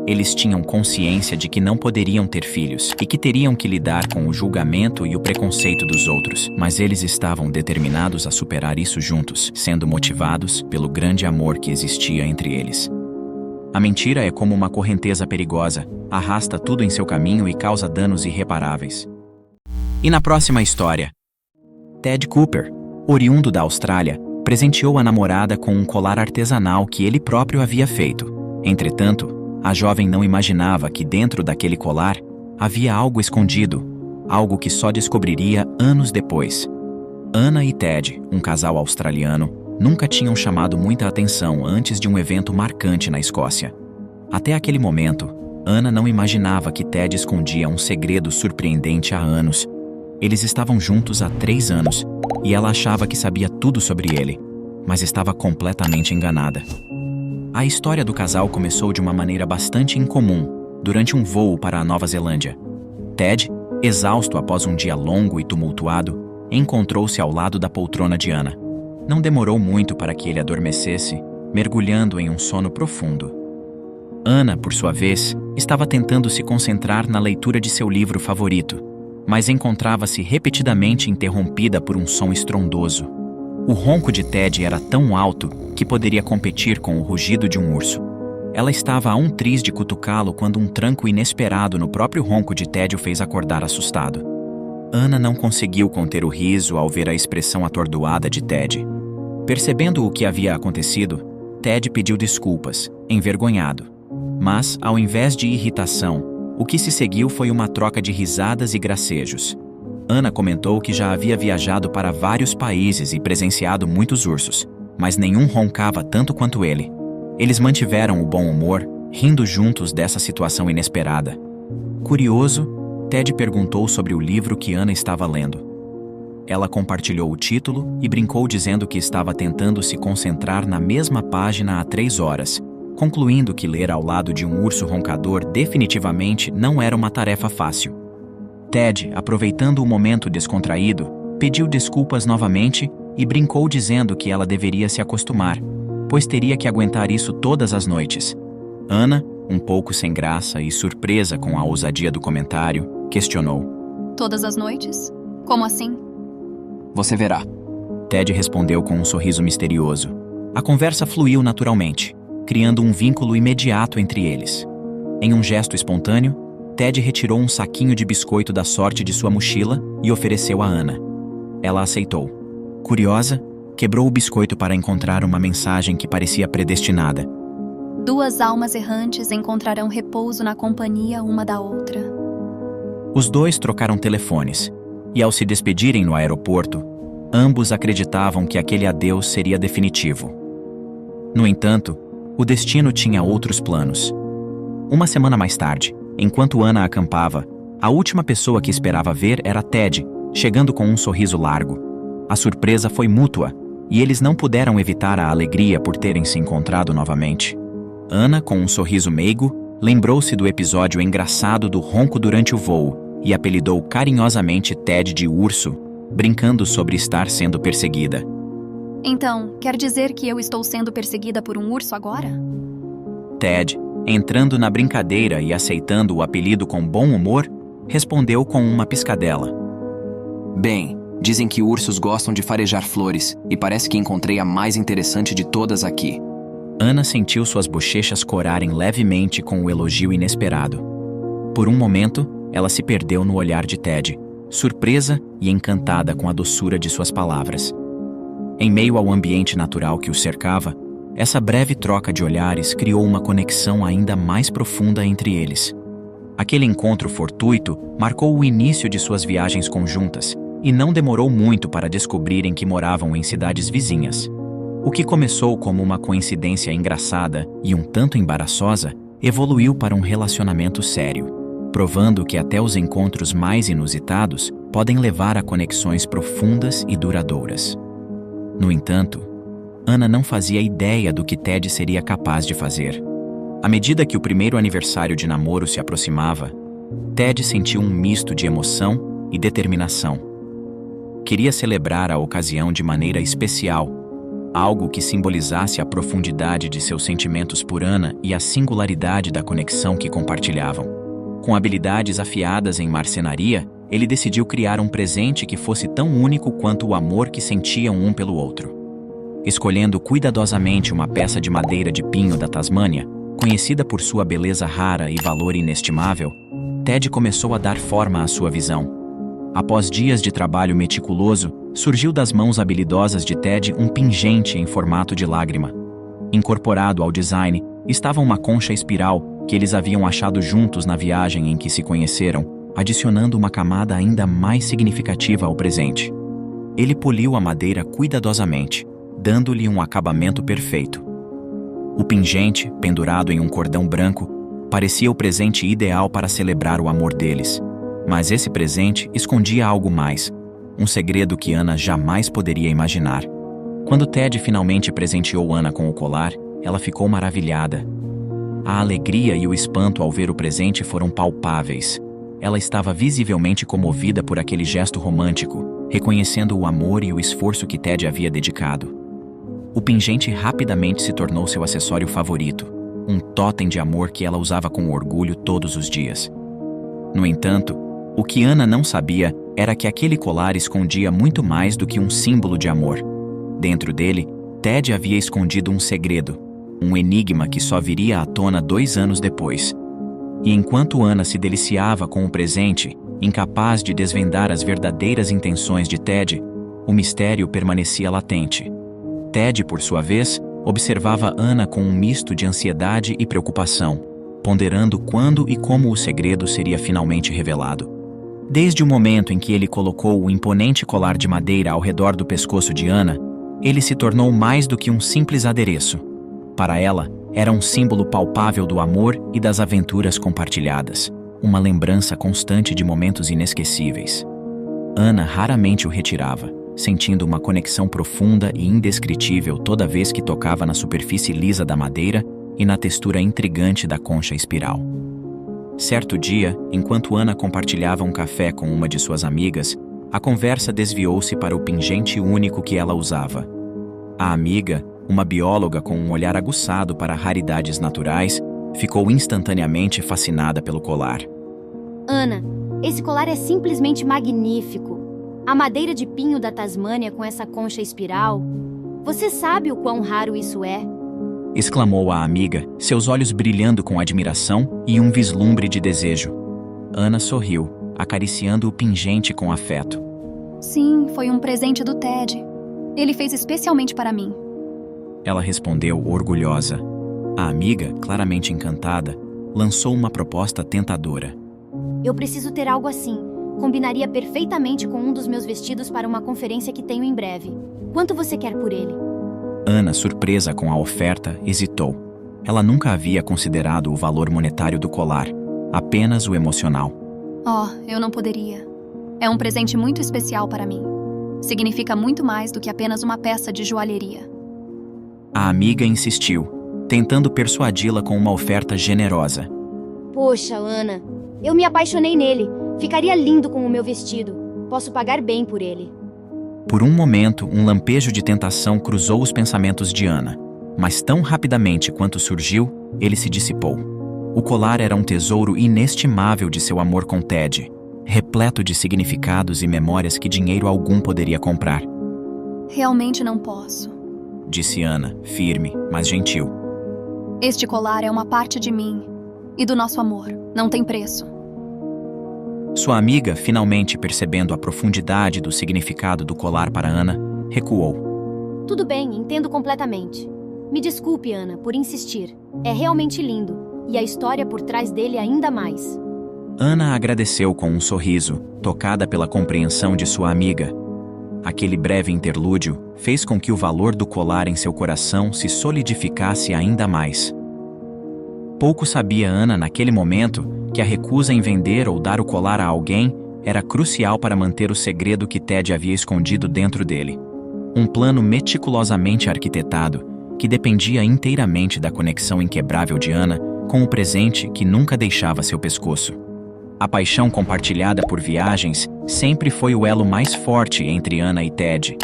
Eles tinham consciência de que não poderiam ter filhos e que teriam que lidar com o julgamento e o preconceito dos outros, mas eles estavam determinados a superar isso juntos, sendo motivados pelo grande amor que existia entre eles. A mentira é como uma correnteza perigosa, arrasta tudo em seu caminho e causa danos irreparáveis. E na próxima história, Ted Cooper, oriundo da Austrália, presenteou a namorada com um colar artesanal que ele próprio havia feito. Entretanto, a jovem não imaginava que dentro daquele colar havia algo escondido, algo que só descobriria anos depois. Anna e Ted, um casal australiano, nunca tinham chamado muita atenção antes de um evento marcante na Escócia. Até aquele momento, Anna não imaginava que Ted escondia um segredo surpreendente há anos. Eles estavam juntos há 3 anos, e ela achava que sabia tudo sobre ele, mas estava completamente enganada. A história do casal começou de uma maneira bastante incomum, durante um voo para a Nova Zelândia. Ted, exausto após um dia longo e tumultuado, encontrou-se ao lado da poltrona de Anna. Não demorou muito para que ele adormecesse, mergulhando em um sono profundo. Anna, por sua vez, estava tentando se concentrar na leitura de seu livro favorito, mas encontrava-se repetidamente interrompida por um som estrondoso. O ronco de Ted era tão alto que poderia competir com o rugido de um urso. Ela estava a um triz de cutucá-lo quando um tranco inesperado no próprio ronco de Ted o fez acordar assustado. Anna não conseguiu conter o riso ao ver a expressão atordoada de Ted. Percebendo o que havia acontecido, Ted pediu desculpas, envergonhado. Mas, ao invés de irritação, o que se seguiu foi uma troca de risadas e gracejos. Anna comentou que já havia viajado para vários países e presenciado muitos ursos, mas nenhum roncava tanto quanto ele. Eles mantiveram o bom humor, rindo juntos dessa situação inesperada. Curioso, Ted perguntou sobre o livro que Anna estava lendo. Ela compartilhou o título e brincou dizendo que estava tentando se concentrar na mesma página há 3 horas, concluindo que ler ao lado de um urso roncador definitivamente não era uma tarefa fácil. Ted, aproveitando o momento descontraído, pediu desculpas novamente e brincou dizendo que ela deveria se acostumar, pois teria que aguentar isso todas as noites. Anna, um pouco sem graça e surpresa com a ousadia do comentário, questionou. Todas as noites? Como assim? Você verá. Ted respondeu com um sorriso misterioso. A conversa fluiu naturalmente, criando um vínculo imediato entre eles. Em um gesto espontâneo, Ted retirou um saquinho de biscoito da sorte de sua mochila e ofereceu a Anna. Ela aceitou. Curiosa, quebrou o biscoito para encontrar uma mensagem que parecia predestinada. 2 almas errantes encontrarão repouso na companhia uma da outra. Os dois trocaram telefones, e ao se despedirem no aeroporto, ambos acreditavam que aquele adeus seria definitivo. No entanto, o destino tinha outros planos. Uma semana mais tarde, enquanto Anna acampava, a última pessoa que esperava ver era Ted, chegando com um sorriso largo. A surpresa foi mútua, e eles não puderam evitar a alegria por terem se encontrado novamente. Anna, com um sorriso meigo, lembrou-se do episódio engraçado do ronco durante o voo, e apelidou carinhosamente Ted de urso, brincando sobre estar sendo perseguida. Então, quer dizer que eu estou sendo perseguida por um urso agora? Ted, entrando na brincadeira e aceitando o apelido com bom humor, respondeu com uma piscadela. Bem, dizem que ursos gostam de farejar flores, e parece que encontrei a mais interessante de todas aqui. Ana sentiu suas bochechas corarem levemente com o elogio inesperado. Por um momento, ela se perdeu no olhar de Ted, surpresa e encantada com a doçura de suas palavras. Em meio ao ambiente natural que os cercava, essa breve troca de olhares criou uma conexão ainda mais profunda entre eles. Aquele encontro fortuito marcou o início de suas viagens conjuntas, e não demorou muito para descobrirem que moravam em cidades vizinhas. O que começou como uma coincidência engraçada e um tanto embaraçosa, evoluiu para um relacionamento sério, provando que até os encontros mais inusitados podem levar a conexões profundas e duradouras. No entanto, Ana não fazia ideia do que Ted seria capaz de fazer. À medida que o primeiro aniversário de namoro se aproximava, Ted sentiu um misto de emoção e determinação. Queria celebrar a ocasião de maneira especial, algo que simbolizasse a profundidade de seus sentimentos por Ana e a singularidade da conexão que compartilhavam. Com habilidades afiadas em marcenaria, ele decidiu criar um presente que fosse tão único quanto o amor que sentiam um pelo outro. Escolhendo cuidadosamente uma peça de madeira de pinho da Tasmânia, conhecida por sua beleza rara e valor inestimável, Ted começou a dar forma à sua visão. Após dias de trabalho meticuloso, surgiu das mãos habilidosas de Ted um pingente em formato de lágrima. Incorporado ao design, estava uma concha espiral que eles haviam achado juntos na viagem em que se conheceram, adicionando uma camada ainda mais significativa ao presente. Ele poliu a madeira cuidadosamente, dando-lhe um acabamento perfeito. O pingente, pendurado em um cordão branco, parecia o presente ideal para celebrar o amor deles. Mas esse presente escondia algo mais, um segredo que Ana jamais poderia imaginar. Quando Ted finalmente presenteou Ana com o colar, ela ficou maravilhada. A alegria e o espanto ao ver o presente foram palpáveis. Ela estava visivelmente comovida por aquele gesto romântico, reconhecendo o amor e o esforço que Ted havia dedicado. O pingente rapidamente se tornou seu acessório favorito, um totem de amor que ela usava com orgulho todos os dias. No entanto, o que Ana não sabia era que aquele colar escondia muito mais do que um símbolo de amor. Dentro dele, Ted havia escondido um segredo, um enigma que só viria à tona 2 anos depois. E enquanto Ana se deliciava com o presente, incapaz de desvendar as verdadeiras intenções de Ted, o mistério permanecia latente. Ted, por sua vez, observava Ana com um misto de ansiedade e preocupação, ponderando quando e como o segredo seria finalmente revelado. Desde o momento em que ele colocou o imponente colar de madeira ao redor do pescoço de Ana, ele se tornou mais do que um simples adereço. Para ela, era um símbolo palpável do amor e das aventuras compartilhadas, uma lembrança constante de momentos inesquecíveis. Ana raramente o retirava, sentindo uma conexão profunda e indescritível toda vez que tocava na superfície lisa da madeira e na textura intrigante da concha espiral. Certo dia, enquanto Ana compartilhava um café com uma de suas amigas, a conversa desviou-se para o pingente único que ela usava. A amiga, uma bióloga com um olhar aguçado para raridades naturais, ficou instantaneamente fascinada pelo colar. Ana, esse colar é simplesmente magnífico. A madeira de pinho da Tasmânia com essa concha espiral. Você sabe o quão raro isso é? Exclamou a amiga, seus olhos brilhando com admiração e um vislumbre de desejo. Ana sorriu, acariciando o pingente com afeto. Sim, foi um presente do Ted. Ele fez especialmente para mim. Ela respondeu orgulhosa. A amiga, claramente encantada, lançou uma proposta tentadora. Eu preciso ter algo assim. Combinaria perfeitamente com um dos meus vestidos para uma conferência que tenho em breve. Quanto você quer por ele? Ana, surpresa com a oferta, hesitou. Ela nunca havia considerado o valor monetário do colar, apenas o emocional. Eu não poderia. É um presente muito especial para mim. Significa muito mais do que apenas uma peça de joalheria. A amiga insistiu, tentando persuadi-la com uma oferta generosa. Poxa, Ana, eu me apaixonei nele. Ficaria lindo com o meu vestido. Posso pagar bem por ele. Por um momento, um lampejo de tentação cruzou os pensamentos de Ana, mas tão rapidamente quanto surgiu, ele se dissipou. O colar era um tesouro inestimável de seu amor com Ted, repleto de significados e memórias que dinheiro algum poderia comprar. Realmente não posso. Disse Ana, firme, mas gentil. Este colar é uma parte de mim e do nosso amor. Não tem preço. Sua amiga, finalmente percebendo a profundidade do significado do colar para Ana, recuou. Tudo bem, entendo completamente. Me desculpe, Ana, por insistir. É realmente lindo, e a história por trás dele ainda mais. Ana agradeceu com um sorriso, tocada pela compreensão de sua amiga. Aquele breve interlúdio fez com que o valor do colar em seu coração se solidificasse ainda mais. Pouco sabia Ana naquele momento que a recusa em vender ou dar o colar a alguém era crucial para manter o segredo que Ted havia escondido dentro dele. Um plano meticulosamente arquitetado que dependia inteiramente da conexão inquebrável de Ana com o presente que nunca deixava seu pescoço. A paixão compartilhada por viagens sempre foi o elo mais forte entre Ana e Ted.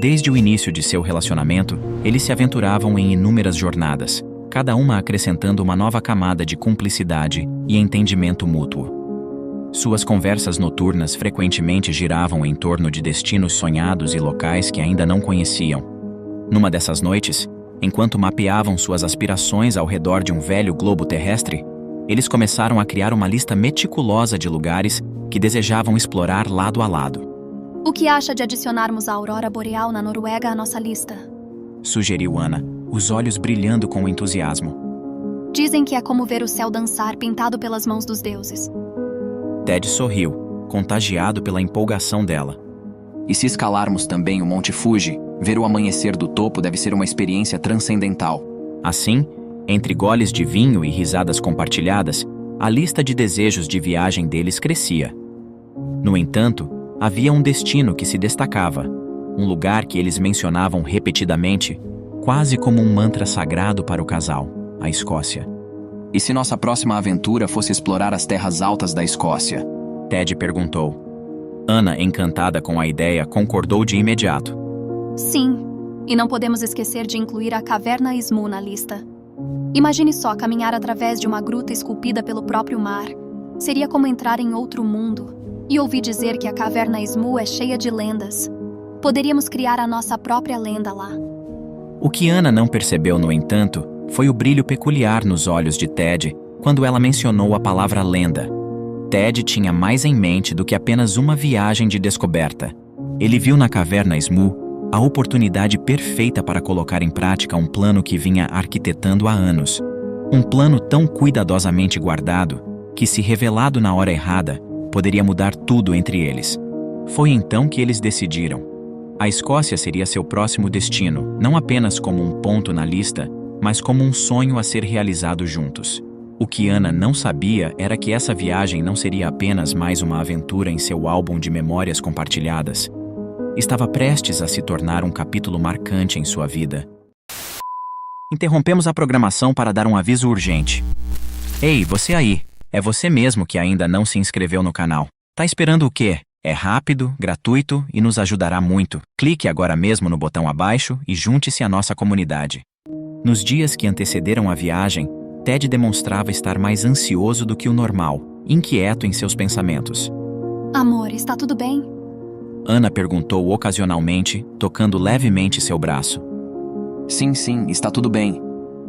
Desde o início de seu relacionamento, eles se aventuravam em inúmeras jornadas, cada uma acrescentando uma nova camada de cumplicidade e entendimento mútuo. Suas conversas noturnas frequentemente giravam em torno de destinos sonhados e locais que ainda não conheciam. Numa dessas noites, enquanto mapeavam suas aspirações ao redor de um velho globo terrestre, eles começaram a criar uma lista meticulosa de lugares que desejavam explorar lado a lado. O que acha de adicionarmos a aurora boreal na Noruega à nossa lista? Sugeriu Ana, os olhos brilhando com entusiasmo. Dizem que é como ver o céu dançar pintado pelas mãos dos deuses. Ted sorriu, contagiado pela empolgação dela. E se escalarmos também o Monte Fuji, ver o amanhecer do topo deve ser uma experiência transcendental. Assim, entre goles de vinho e risadas compartilhadas, a lista de desejos de viagem deles crescia. No entanto, havia um destino que se destacava, um lugar que eles mencionavam repetidamente, quase como um mantra sagrado para o casal, a Escócia. E se nossa próxima aventura fosse explorar as terras altas da Escócia? Ted perguntou. Ana, encantada com a ideia, concordou de imediato. Sim, e não podemos esquecer de incluir a Caverna Ismu na lista. Imagine só caminhar através de uma gruta esculpida pelo próprio mar. Seria como entrar em outro mundo. E ouvi dizer que a Caverna Ismu é cheia de lendas. Poderíamos criar a nossa própria lenda lá. O que Ana não percebeu, no entanto, foi o brilho peculiar nos olhos de Ted quando ela mencionou a palavra lenda. Ted tinha mais em mente do que apenas uma viagem de descoberta. Ele viu na Caverna Ismu a oportunidade perfeita para colocar em prática um plano que vinha arquitetando há anos. Um plano tão cuidadosamente guardado que, se revelado na hora errada, poderia mudar tudo entre eles. Foi então que eles decidiram. A Escócia seria seu próximo destino, não apenas como um ponto na lista, mas como um sonho a ser realizado juntos. O que Ana não sabia era que essa viagem não seria apenas mais uma aventura em seu álbum de memórias compartilhadas. Estava prestes a se tornar um capítulo marcante em sua vida. Interrompemos a programação para dar um aviso urgente. Ei, você aí! É você mesmo que ainda não se inscreveu no canal. Tá esperando o quê? É rápido, gratuito e nos ajudará muito. Clique agora mesmo no botão abaixo e junte-se à nossa comunidade. Nos dias que antecederam a viagem, Ted demonstrava estar mais ansioso do que o normal, inquieto em seus pensamentos. Amor, está tudo bem? Ana perguntou ocasionalmente, tocando levemente seu braço. Sim, está tudo bem.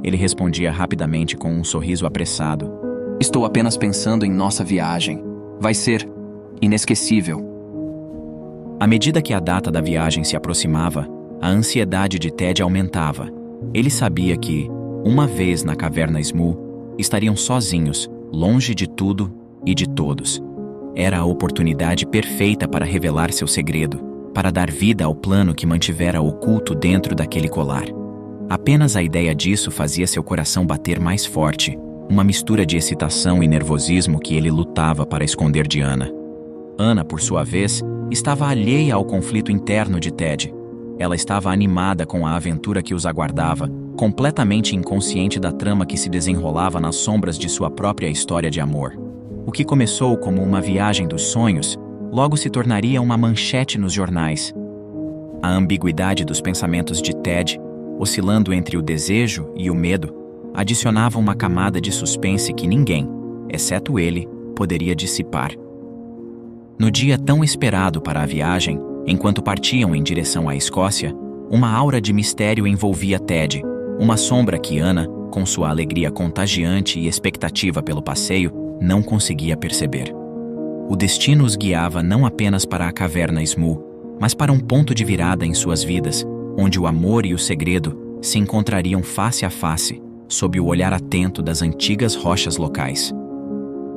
Ele respondia rapidamente com um sorriso apressado. Estou apenas pensando em nossa viagem. Vai ser inesquecível. À medida que a data da viagem se aproximava, a ansiedade de Ted aumentava. Ele sabia que, uma vez na Caverna Ismu, estariam sozinhos, longe de tudo e de todos. Era a oportunidade perfeita para revelar seu segredo, para dar vida ao plano que mantivera oculto dentro daquele colar. Apenas a ideia disso fazia seu coração bater mais forte, uma mistura de excitação e nervosismo que ele lutava para esconder de Ana. Ana, por sua vez, estava alheia ao conflito interno de Ted. Ela estava animada com a aventura que os aguardava, completamente inconsciente da trama que se desenrolava nas sombras de sua própria história de amor. O que começou como uma viagem dos sonhos, logo se tornaria uma manchete nos jornais. A ambiguidade dos pensamentos de Ted, oscilando entre o desejo e o medo, adicionava uma camada de suspense que ninguém, exceto ele, poderia dissipar. No dia tão esperado para a viagem, enquanto partiam em direção à Escócia, uma aura de mistério envolvia Ted, uma sombra que Anna, com sua alegria contagiante e expectativa pelo passeio, não conseguia perceber. O destino os guiava não apenas para a caverna Smoo, mas para um ponto de virada em suas vidas, onde o amor e o segredo se encontrariam face a face, sob o olhar atento das antigas rochas locais.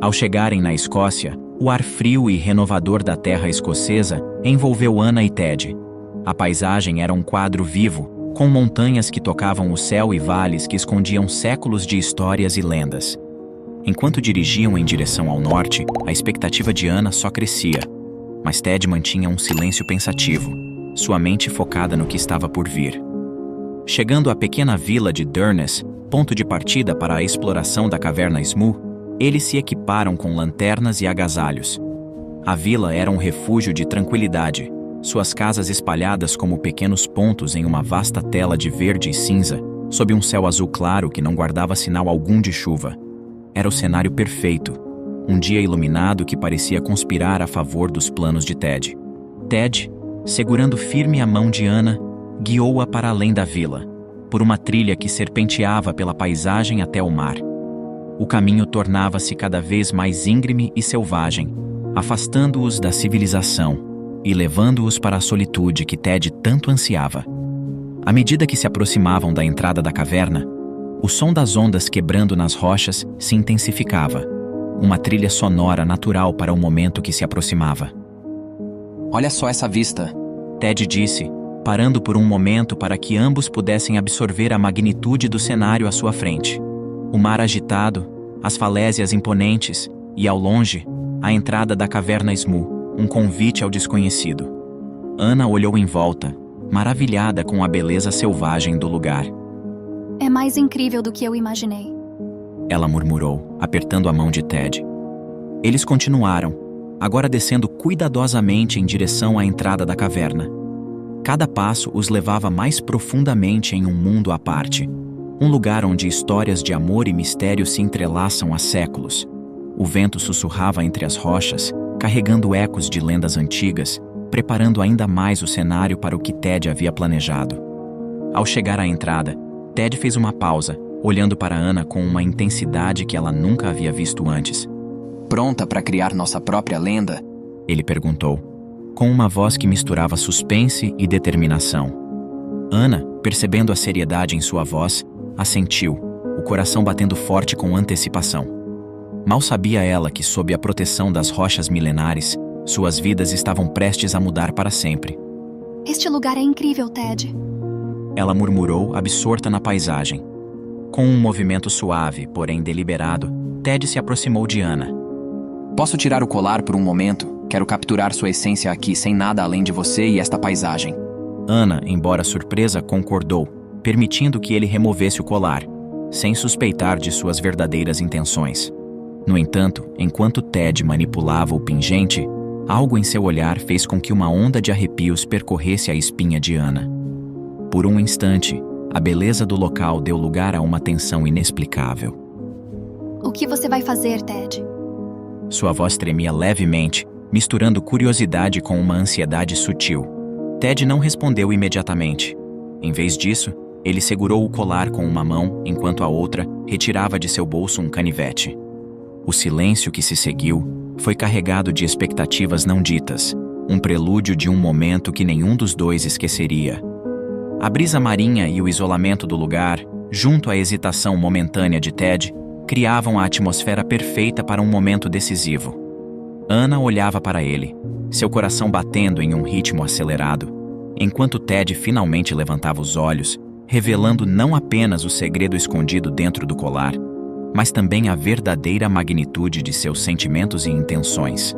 Ao chegarem na Escócia, o ar frio e renovador da terra escocesa envolveu Anna e Ted. A paisagem era um quadro vivo, com montanhas que tocavam o céu e vales que escondiam séculos de histórias e lendas. Enquanto dirigiam em direção ao norte, a expectativa de Anna só crescia, mas Ted mantinha um silêncio pensativo, sua mente focada no que estava por vir. Chegando à pequena vila de Durness, ponto de partida para a exploração da caverna Smoo, eles se equiparam com lanternas e agasalhos. A vila era um refúgio de tranquilidade, suas casas espalhadas como pequenos pontos em uma vasta tela de verde e cinza, sob um céu azul claro que não guardava sinal algum de chuva. Era o cenário perfeito, um dia iluminado que parecia conspirar a favor dos planos de Ted. Ted, segurando firme a mão de Anna, guiou-a para além da vila, por uma trilha que serpenteava pela paisagem até o mar. O caminho tornava-se cada vez mais íngreme e selvagem, afastando-os da civilização e levando-os para a solitude que Ted tanto ansiava. À medida que se aproximavam da entrada da caverna, o som das ondas quebrando nas rochas se intensificava, uma trilha sonora natural para o momento que se aproximava. Olha só essa vista, Ted disse, parando por um momento para que ambos pudessem absorver a magnitude do cenário à sua frente. O mar agitado, as falésias imponentes e, ao longe, a entrada da caverna Smoo, um convite ao desconhecido. Anna olhou em volta, maravilhada com a beleza selvagem do lugar. É mais incrível do que eu imaginei. Ela murmurou, apertando a mão de Ted. Eles continuaram, agora descendo cuidadosamente em direção à entrada da caverna. Cada passo os levava mais profundamente em um mundo à parte, um lugar onde histórias de amor e mistério se entrelaçam há séculos. O vento sussurrava entre as rochas, carregando ecos de lendas antigas, preparando ainda mais o cenário para o que Ted havia planejado. Ao chegar à entrada, Ted fez uma pausa, olhando para Anna com uma intensidade que ela nunca havia visto antes. Pronta para criar nossa própria lenda? Ele perguntou, com uma voz que misturava suspense e determinação. Anna, percebendo a seriedade em sua voz, assentiu, o coração batendo forte com antecipação. Mal sabia ela que, sob a proteção das rochas milenares, suas vidas estavam prestes a mudar para sempre. Este lugar é incrível, Ted. Ela murmurou, absorta na paisagem. Com um movimento suave, porém deliberado, Ted se aproximou de Anna. Posso tirar o colar por um momento? Quero capturar sua essência aqui sem nada além de você e esta paisagem. Anna, embora surpresa, concordou, permitindo que ele removesse o colar, sem suspeitar de suas verdadeiras intenções. No entanto, enquanto Ted manipulava o pingente, algo em seu olhar fez com que uma onda de arrepios percorresse a espinha de Anna. Por um instante, a beleza do local deu lugar a uma tensão inexplicável. O que você vai fazer, Ted? Sua voz tremia levemente, misturando curiosidade com uma ansiedade sutil. Ted não respondeu imediatamente. Em vez disso, ele segurou o colar com uma mão, enquanto a outra retirava de seu bolso um canivete. O silêncio que se seguiu foi carregado de expectativas não ditas, um prelúdio de um momento que nenhum dos dois esqueceria. A brisa marinha e o isolamento do lugar, junto à hesitação momentânea de Ted, criavam a atmosfera perfeita para um momento decisivo. Anna olhava para ele, seu coração batendo em um ritmo acelerado, enquanto Ted finalmente levantava os olhos, revelando não apenas o segredo escondido dentro do colar, mas também a verdadeira magnitude de seus sentimentos e intenções.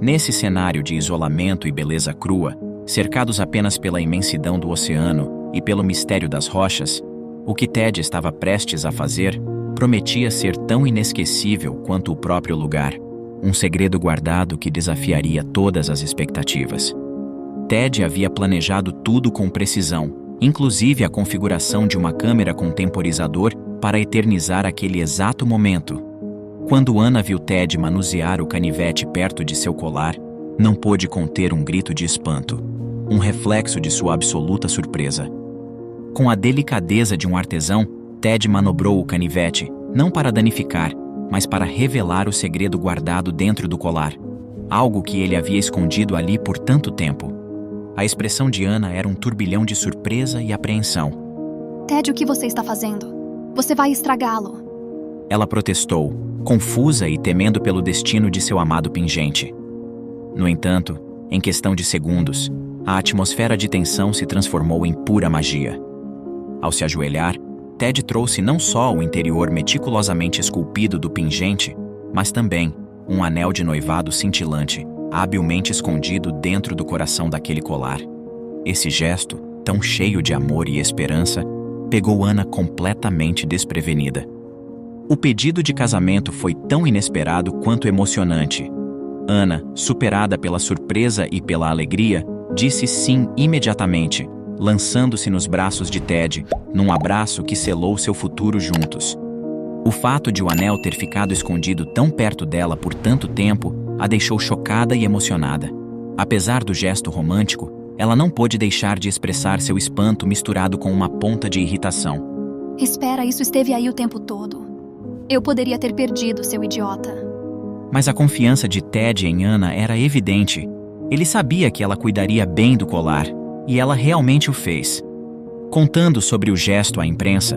Nesse cenário de isolamento e beleza crua, cercados apenas pela imensidão do oceano e pelo mistério das rochas, o que Ted estava prestes a fazer prometia ser tão inesquecível quanto o próprio lugar, um segredo guardado que desafiaria todas as expectativas. Ted havia planejado tudo com precisão, inclusive a configuração de uma câmera com temporizador para eternizar aquele exato momento. Quando Anna viu Ted manusear o canivete perto de seu colar, não pôde conter um grito de espanto, um reflexo de sua absoluta surpresa. Com a delicadeza de um artesão, Ted manobrou o canivete, não para danificar, mas para revelar o segredo guardado dentro do colar, algo que ele havia escondido ali por tanto tempo. A expressão de Anna era um turbilhão de surpresa e apreensão. Ted, o que você está fazendo? Você vai estragá-lo. Ela protestou, confusa e temendo pelo destino de seu amado pingente. No entanto, em questão de segundos, a atmosfera de tensão se transformou em pura magia. Ao se ajoelhar, Ted trouxe não só o interior meticulosamente esculpido do pingente, mas também um anel de noivado cintilante, habilmente escondido dentro do coração daquele colar. Esse gesto, tão cheio de amor e esperança, pegou Anna completamente desprevenida. O pedido de casamento foi tão inesperado quanto emocionante. Anna, superada pela surpresa e pela alegria, disse sim imediatamente, lançando-se nos braços de Ted, num abraço que selou seu futuro juntos. O fato de o anel ter ficado escondido tão perto dela por tanto tempo a deixou chocada e emocionada. Apesar do gesto romântico, ela não pôde deixar de expressar seu espanto misturado com uma ponta de irritação. Espera, isso esteve aí o tempo todo. Eu poderia ter perdido, seu idiota. Mas a confiança de Ted em Anna era evidente. Ele sabia que ela cuidaria bem do colar, e ela realmente o fez. Contando sobre o gesto à imprensa,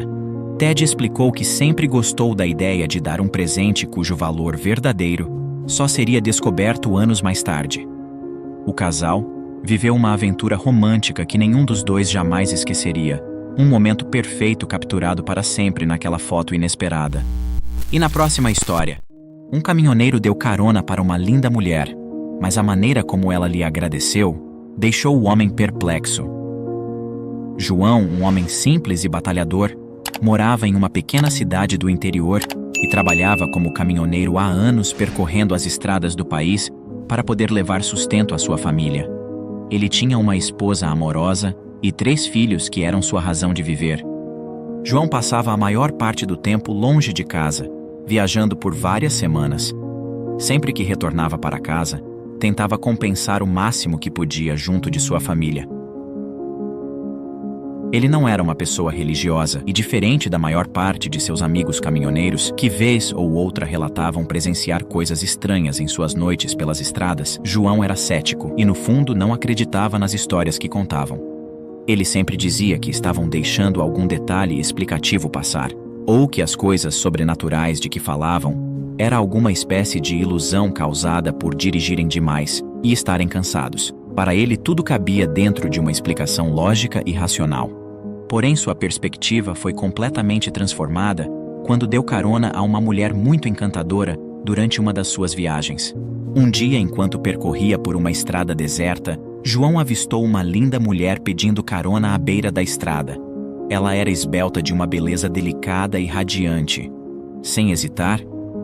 Ted explicou que sempre gostou da ideia de dar um presente cujo valor verdadeiro só seria descoberto anos mais tarde. O casal viveu uma aventura romântica que nenhum dos dois jamais esqueceria, um momento perfeito capturado para sempre naquela foto inesperada. E na próxima história, um caminhoneiro deu carona para uma linda mulher, mas a maneira como ela lhe agradeceu deixou o homem perplexo. João, um homem simples e batalhador, morava em uma pequena cidade do interior e trabalhava como caminhoneiro há anos percorrendo as estradas do país para poder levar sustento à sua família. Ele tinha uma esposa amorosa e 3 filhos que eram sua razão de viver. João passava a maior parte do tempo longe de casa, viajando por várias semanas. Sempre que retornava para casa, tentava compensar o máximo que podia junto de sua família. Ele não era uma pessoa religiosa e, diferente da maior parte de seus amigos caminhoneiros, que vez ou outra relatavam presenciar coisas estranhas em suas noites pelas estradas, João era cético e, no fundo, não acreditava nas histórias que contavam. Ele sempre dizia que estavam deixando algum detalhe explicativo passar, ou que as coisas sobrenaturais de que falavam era alguma espécie de ilusão causada por dirigirem demais e estarem cansados. Para ele, tudo cabia dentro de uma explicação lógica e racional. Porém, sua perspectiva foi completamente transformada quando deu carona a uma mulher muito encantadora durante uma das suas viagens. Um dia, enquanto percorria por uma estrada deserta, João avistou uma linda mulher pedindo carona à beira da estrada. Ela era esbelta de uma beleza delicada e radiante. Sem hesitar,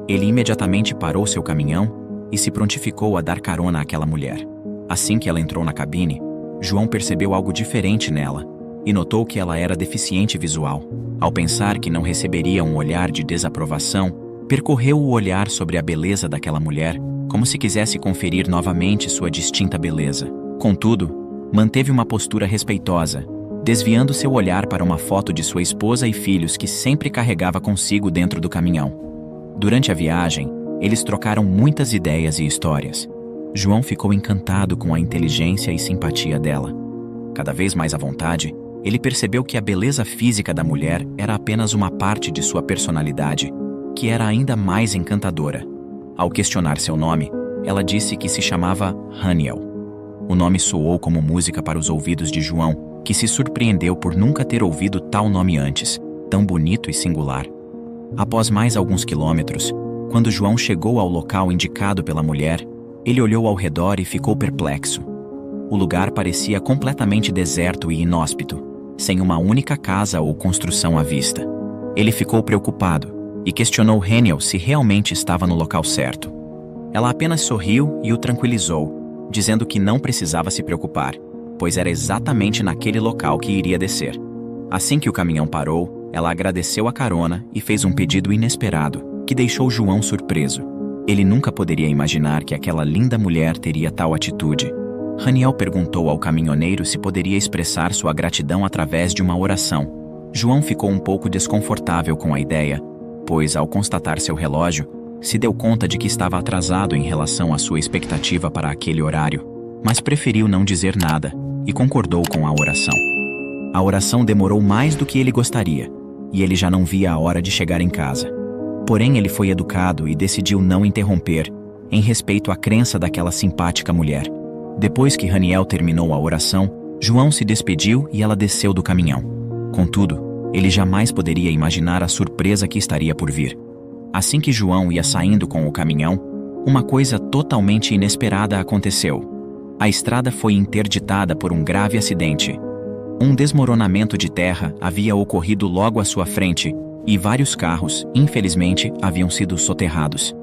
ele imediatamente parou seu caminhão e se prontificou a dar carona àquela mulher. Assim que ela entrou na cabine, João percebeu algo diferente nela e notou que ela era deficiente visual. Ao pensar que não receberia um olhar de desaprovação, percorreu o olhar sobre a beleza daquela mulher, como se quisesse conferir novamente sua distinta beleza. Contudo, manteve uma postura respeitosa, desviando seu olhar para uma foto de sua esposa e filhos que sempre carregava consigo dentro do caminhão. Durante a viagem, eles trocaram muitas ideias e histórias. João ficou encantado com a inteligência e simpatia dela. Cada vez mais à vontade, ele percebeu que a beleza física da mulher era apenas uma parte de sua personalidade, que era ainda mais encantadora. Ao questionar seu nome, ela disse que se chamava Haniel. O nome soou como música para os ouvidos de João, que se surpreendeu por nunca ter ouvido tal nome antes, tão bonito e singular. Após mais alguns quilômetros, quando João chegou ao local indicado pela mulher, ele olhou ao redor e ficou perplexo. O lugar parecia completamente deserto e inóspito, sem uma única casa ou construção à vista. Ele ficou preocupado, e questionou Haniel se realmente estava no local certo. Ela apenas sorriu e o tranquilizou, dizendo que não precisava se preocupar, pois era exatamente naquele local que iria descer. Assim que o caminhão parou, ela agradeceu a carona e fez um pedido inesperado, que deixou João surpreso. Ele nunca poderia imaginar que aquela linda mulher teria tal atitude. Haniel perguntou ao caminhoneiro se poderia expressar sua gratidão através de uma oração. João ficou um pouco desconfortável com a ideia, pois, ao constatar seu relógio, se deu conta de que estava atrasado em relação à sua expectativa para aquele horário, mas preferiu não dizer nada e concordou com a oração. A oração demorou mais do que ele gostaria, e ele já não via a hora de chegar em casa. Porém, ele foi educado e decidiu não interromper, em respeito à crença daquela simpática mulher. Depois que Haniel terminou a oração, João se despediu e ela desceu do caminhão. Contudo, ele jamais poderia imaginar a surpresa que estaria por vir. Assim que João ia saindo com o caminhão, uma coisa totalmente inesperada aconteceu. A estrada foi interditada por um grave acidente. Um desmoronamento de terra havia ocorrido logo à sua frente, e vários carros, infelizmente, haviam sido soterrados.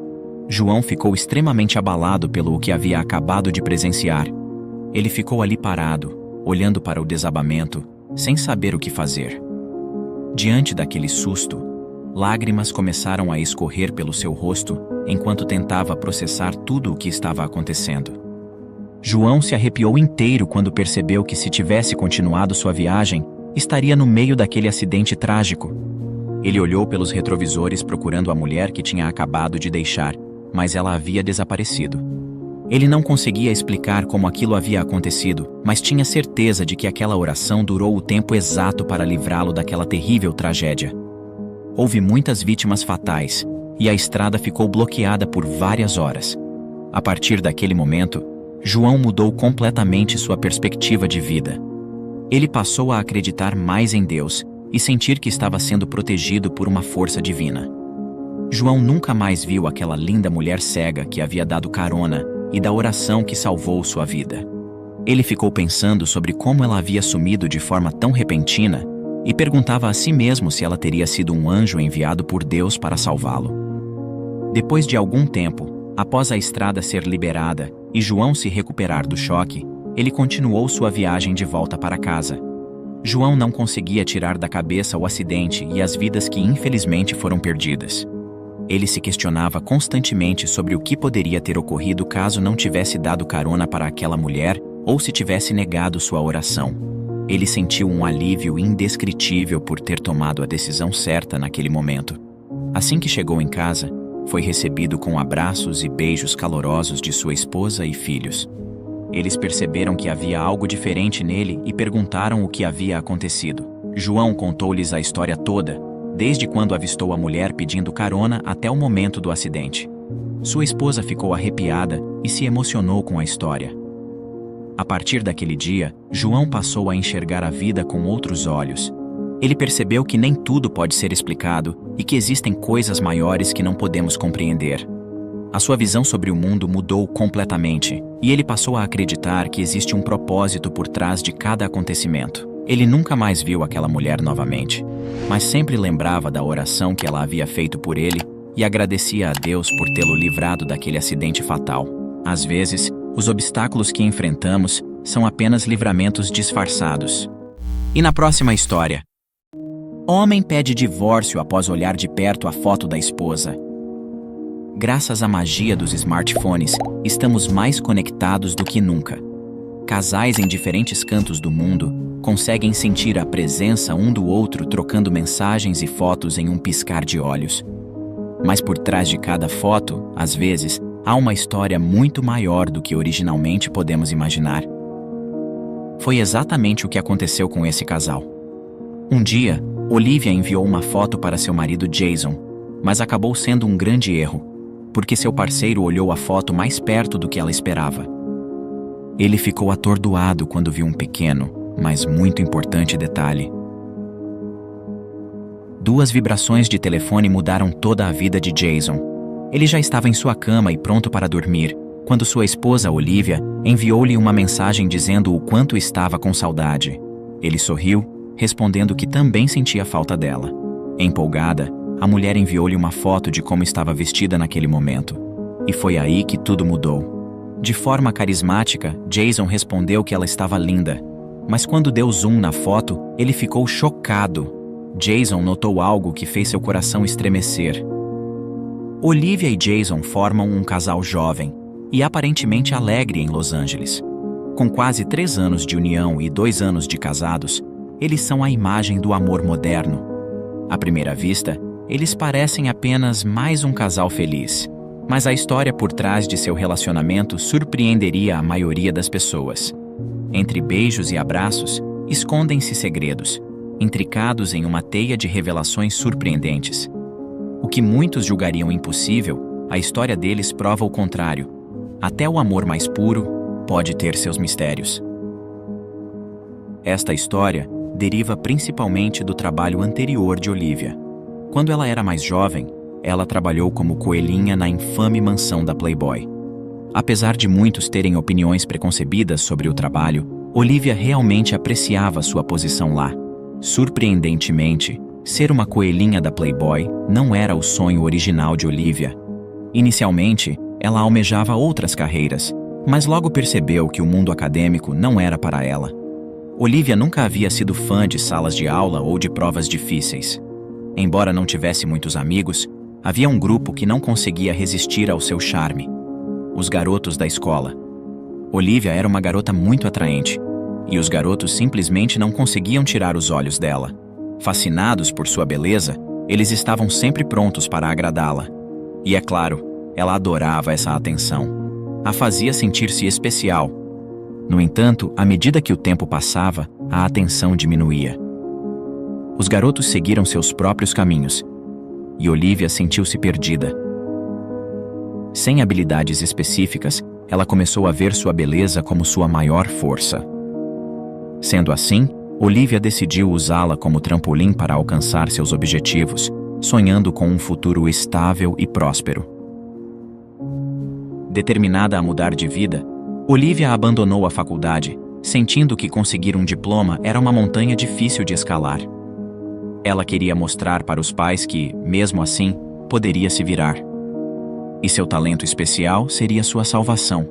João ficou extremamente abalado pelo que havia acabado de presenciar. Ele ficou ali parado, olhando para o desabamento, sem saber o que fazer. Diante daquele susto, lágrimas começaram a escorrer pelo seu rosto enquanto tentava processar tudo o que estava acontecendo. João se arrepiou inteiro quando percebeu que, se tivesse continuado sua viagem, estaria no meio daquele acidente trágico. Ele olhou pelos retrovisores procurando a mulher que tinha acabado de deixar, mas ela havia desaparecido. Ele não conseguia explicar como aquilo havia acontecido, mas tinha certeza de que aquela oração durou o tempo exato para livrá-lo daquela terrível tragédia. Houve muitas vítimas fatais, e a estrada ficou bloqueada por várias horas. A partir daquele momento, João mudou completamente sua perspectiva de vida. Ele passou a acreditar mais em Deus e sentir que estava sendo protegido por uma força divina. João nunca mais viu aquela linda mulher cega que havia dado carona e da oração que salvou sua vida. Ele ficou pensando sobre como ela havia sumido de forma tão repentina e perguntava a si mesmo se ela teria sido um anjo enviado por Deus para salvá-lo. Depois de algum tempo, após a estrada ser liberada e João se recuperar do choque, ele continuou sua viagem de volta para casa. João não conseguia tirar da cabeça o acidente e as vidas que infelizmente foram perdidas. Ele se questionava constantemente sobre o que poderia ter ocorrido caso não tivesse dado carona para aquela mulher ou se tivesse negado sua oração. Ele sentiu um alívio indescritível por ter tomado a decisão certa naquele momento. Assim que chegou em casa, foi recebido com abraços e beijos calorosos de sua esposa e filhos. Eles perceberam que havia algo diferente nele e perguntaram o que havia acontecido. João contou-lhes a história toda, desde quando avistou a mulher pedindo carona até o momento do acidente. Sua esposa ficou arrepiada e se emocionou com a história. A partir daquele dia, João passou a enxergar a vida com outros olhos. Ele percebeu que nem tudo pode ser explicado e que existem coisas maiores que não podemos compreender. A sua visão sobre o mundo mudou completamente, e ele passou a acreditar que existe um propósito por trás de cada acontecimento. Ele nunca mais viu aquela mulher novamente, mas sempre lembrava da oração que ela havia feito por ele e agradecia a Deus por tê-lo livrado daquele acidente fatal. Às vezes, os obstáculos que enfrentamos são apenas livramentos disfarçados. E na próxima história, homem pede divórcio após olhar de perto a foto da esposa. Graças à magia dos smartphones, estamos mais conectados do que nunca. Casais em diferentes cantos do mundo conseguem sentir a presença um do outro trocando mensagens e fotos em um piscar de olhos. Mas por trás de cada foto, às vezes, há uma história muito maior do que originalmente podemos imaginar. Foi exatamente o que aconteceu com esse casal. Um dia, Olivia enviou uma foto para seu marido Jason, mas acabou sendo um grande erro, porque seu parceiro olhou a foto mais perto do que ela esperava. Ele ficou atordoado quando viu um pequeno, mas muito importante detalhe. 2 vibrações de telefone mudaram toda a vida de Jason. Ele já estava em sua cama e pronto para dormir, quando sua esposa Olivia enviou-lhe uma mensagem dizendo o quanto estava com saudade. Ele sorriu, respondendo que também sentia falta dela. Empolgada, a mulher enviou-lhe uma foto de como estava vestida naquele momento. E foi aí que tudo mudou. De forma carismática, Jason respondeu que ela estava linda. Mas quando deu zoom na foto, ele ficou chocado. Jason notou algo que fez seu coração estremecer. Olivia e Jason formam um casal jovem e aparentemente alegre em Los Angeles. Com quase 3 anos de união e 2 anos de casados, eles são a imagem do amor moderno. À primeira vista, eles parecem apenas mais um casal feliz, mas a história por trás de seu relacionamento surpreenderia a maioria das pessoas. Entre beijos e abraços, escondem-se segredos, intricados em uma teia de revelações surpreendentes. O que muitos julgariam impossível, a história deles prova o contrário. Até o amor mais puro pode ter seus mistérios. Esta história deriva principalmente do trabalho anterior de Olivia. Quando ela era mais jovem, ela trabalhou como coelhinha na infame mansão da Playboy. Apesar de muitos terem opiniões preconcebidas sobre o trabalho, Olivia realmente apreciava sua posição lá. Surpreendentemente, ser uma coelhinha da Playboy não era o sonho original de Olivia. Inicialmente, ela almejava outras carreiras, mas logo percebeu que o mundo acadêmico não era para ela. Olivia nunca havia sido fã de salas de aula ou de provas difíceis. Embora não tivesse muitos amigos, havia um grupo que não conseguia resistir ao seu charme: os garotos da escola. Olivia era uma garota muito atraente, e os garotos simplesmente não conseguiam tirar os olhos dela. Fascinados por sua beleza, eles estavam sempre prontos para agradá-la. E é claro, ela adorava essa atenção. A fazia sentir-se especial. No entanto, à medida que o tempo passava, a atenção diminuía. Os garotos seguiram seus próprios caminhos, e Olivia sentiu-se perdida. Sem habilidades específicas, ela começou a ver sua beleza como sua maior força. Sendo assim, Olivia decidiu usá-la como trampolim para alcançar seus objetivos, sonhando com um futuro estável e próspero. Determinada a mudar de vida, Olivia abandonou a faculdade, sentindo que conseguir um diploma era uma montanha difícil de escalar. Ela queria mostrar para os pais que, mesmo assim, poderia se virar. E seu talento especial seria sua salvação.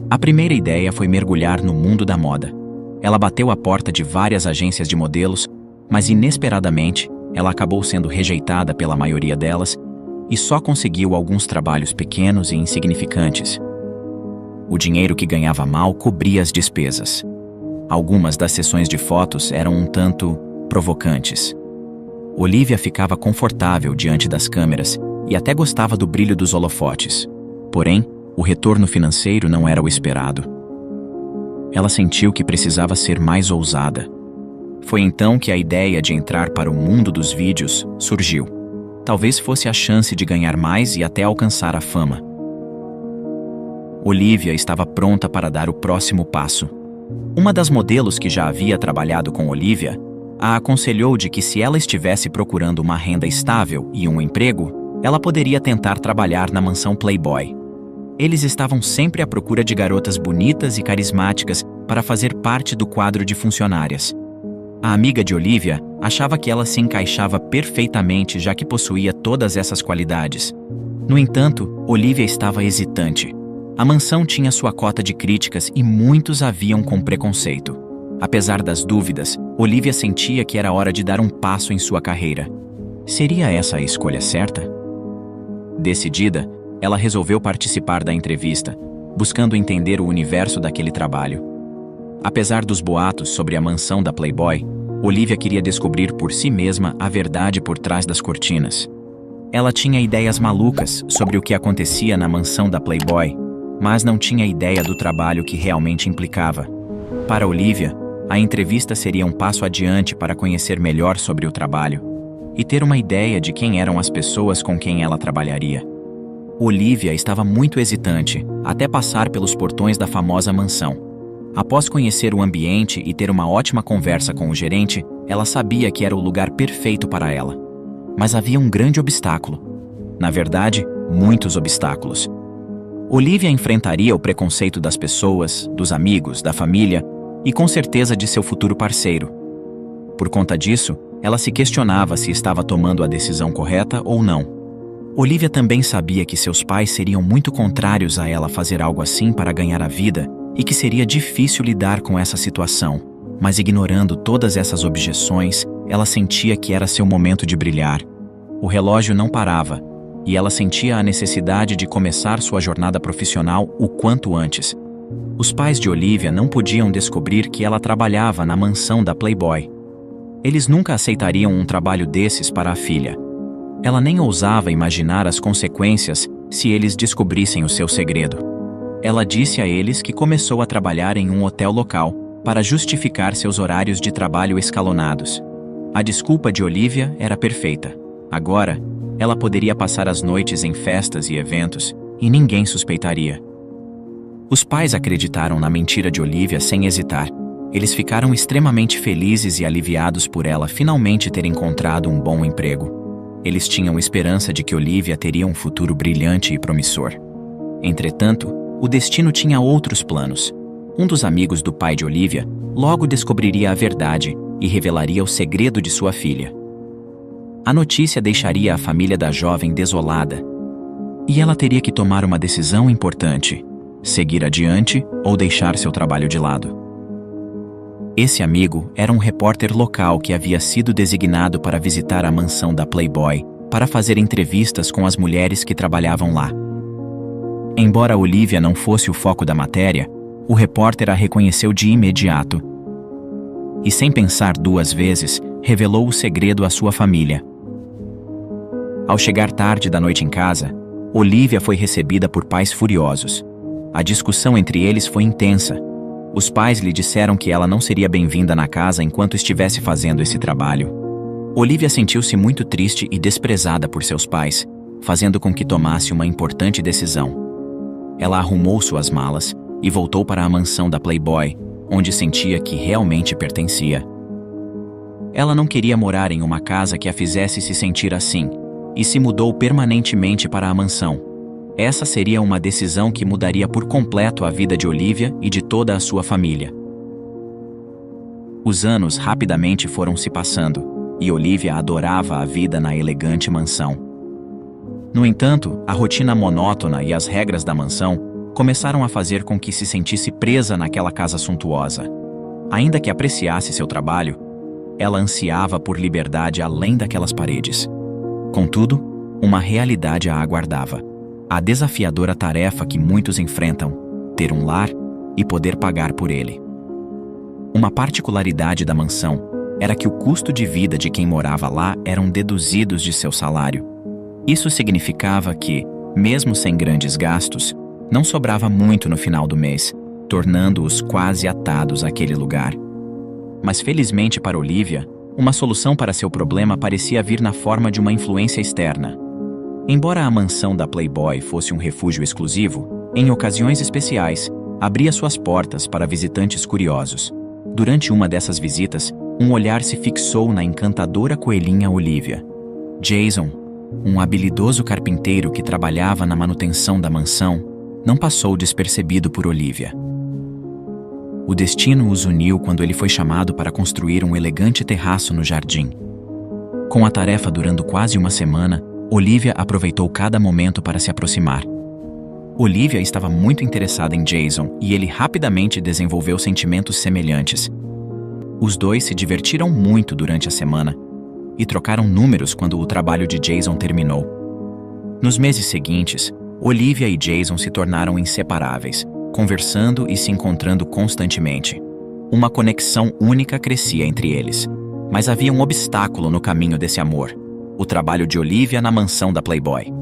A primeira ideia foi mergulhar no mundo da moda. Ela bateu a porta de várias agências de modelos, mas inesperadamente, ela acabou sendo rejeitada pela maioria delas e só conseguiu alguns trabalhos pequenos e insignificantes. O dinheiro que ganhava mal cobria as despesas. Algumas das sessões de fotos eram um tanto provocantes. Olivia ficava confortável diante das câmeras e até gostava do brilho dos holofotes. Porém, o retorno financeiro não era o esperado. Ela sentiu que precisava ser mais ousada. Foi então que a ideia de entrar para o mundo dos vídeos surgiu. Talvez fosse a chance de ganhar mais e até alcançar a fama. Olivia estava pronta para dar o próximo passo. Uma das modelos que já havia trabalhado com Olivia a aconselhou de que se ela estivesse procurando uma renda estável e um emprego, ela poderia tentar trabalhar na mansão Playboy. Eles estavam sempre à procura de garotas bonitas e carismáticas para fazer parte do quadro de funcionárias. A amiga de Olivia achava que ela se encaixava perfeitamente, já que possuía todas essas qualidades. No entanto, Olivia estava hesitante. A mansão tinha sua cota de críticas e muitos a viam com preconceito. Apesar das dúvidas, Olivia sentia que era hora de dar um passo em sua carreira. Seria essa a escolha certa? Decidida, ela resolveu participar da entrevista, buscando entender o universo daquele trabalho. Apesar dos boatos sobre a mansão da Playboy, Olivia queria descobrir por si mesma a verdade por trás das cortinas. Ela tinha ideias malucas sobre o que acontecia na mansão da Playboy, mas não tinha ideia do trabalho que realmente implicava. Para Olivia, a entrevista seria um passo adiante para conhecer melhor sobre o trabalho e ter uma ideia de quem eram as pessoas com quem ela trabalharia. Olivia estava muito hesitante até passar pelos portões da famosa mansão. Após conhecer o ambiente e ter uma ótima conversa com o gerente, ela sabia que era o lugar perfeito para ela. Mas havia um grande obstáculo. Na verdade, muitos obstáculos. Olivia enfrentaria o preconceito das pessoas, dos amigos, da família e com certeza de seu futuro parceiro. Por conta disso, ela se questionava se estava tomando a decisão correta ou não. Olivia também sabia que seus pais seriam muito contrários a ela fazer algo assim para ganhar a vida e que seria difícil lidar com essa situação, mas ignorando todas essas objeções, ela sentia que era seu momento de brilhar. O relógio não parava, e ela sentia a necessidade de começar sua jornada profissional o quanto antes. Os pais de Olivia não podiam descobrir que ela trabalhava na mansão da Playboy. Eles nunca aceitariam um trabalho desses para a filha. Ela nem ousava imaginar as consequências se eles descobrissem o seu segredo. Ela disse a eles que começou a trabalhar em um hotel local para justificar seus horários de trabalho escalonados. A desculpa de Olivia era perfeita. Agora, ela poderia passar as noites em festas e eventos, e ninguém suspeitaria. Os pais acreditaram na mentira de Olivia sem hesitar. Eles ficaram extremamente felizes e aliviados por ela finalmente ter encontrado um bom emprego. Eles tinham esperança de que Olivia teria um futuro brilhante e promissor. Entretanto, o destino tinha outros planos. Um dos amigos do pai de Olivia logo descobriria a verdade e revelaria o segredo de sua filha. A notícia deixaria a família da jovem desolada. E ela teria que tomar uma decisão importante: seguir adiante ou deixar seu trabalho de lado. Esse amigo era um repórter local que havia sido designado para visitar a mansão da Playboy para fazer entrevistas com as mulheres que trabalhavam lá. Embora Olivia não fosse o foco da matéria, o repórter a reconheceu de imediato. E sem pensar duas vezes, revelou o segredo à sua família. Ao chegar tarde da noite em casa, Olivia foi recebida por pais furiosos. A discussão entre eles foi intensa. Os pais lhe disseram que ela não seria bem-vinda na casa enquanto estivesse fazendo esse trabalho. Olivia sentiu-se muito triste e desprezada por seus pais, fazendo com que tomasse uma importante decisão. Ela arrumou suas malas e voltou para a mansão da Playboy, onde sentia que realmente pertencia. Ela não queria morar em uma casa que a fizesse se sentir assim, e se mudou permanentemente para a mansão. Essa seria uma decisão que mudaria por completo a vida de Olivia e de toda a sua família. Os anos rapidamente foram se passando, e Olivia adorava a vida na elegante mansão. No entanto, a rotina monótona e as regras da mansão começaram a fazer com que se sentisse presa naquela casa suntuosa. Ainda que apreciasse seu trabalho, ela ansiava por liberdade além daquelas paredes. Contudo, uma realidade a aguardava: a desafiadora tarefa que muitos enfrentam: ter um lar e poder pagar por ele. Uma particularidade da mansão era que o custo de vida de quem morava lá eram deduzidos de seu salário. Isso significava que, mesmo sem grandes gastos, não sobrava muito no final do mês, tornando-os quase atados àquele lugar. Mas felizmente para Olivia, uma solução para seu problema parecia vir na forma de uma influência externa. Embora a mansão da Playboy fosse um refúgio exclusivo, em ocasiões especiais, abria suas portas para visitantes curiosos. Durante uma dessas visitas, um olhar se fixou na encantadora coelhinha Olivia. Jason, um habilidoso carpinteiro que trabalhava na manutenção da mansão, não passou despercebido por Olivia. O destino os uniu quando ele foi chamado para construir um elegante terraço no jardim. Com a tarefa durando quase uma semana, Olivia aproveitou cada momento para se aproximar. Olivia estava muito interessada em Jason e ele rapidamente desenvolveu sentimentos semelhantes. Os dois se divertiram muito durante a semana e trocaram números quando o trabalho de Jason terminou. Nos meses seguintes, Olivia e Jason se tornaram inseparáveis, conversando e se encontrando constantemente. Uma conexão única crescia entre eles, mas havia um obstáculo no caminho desse amor: o trabalho de Olivia na mansão da Playboy.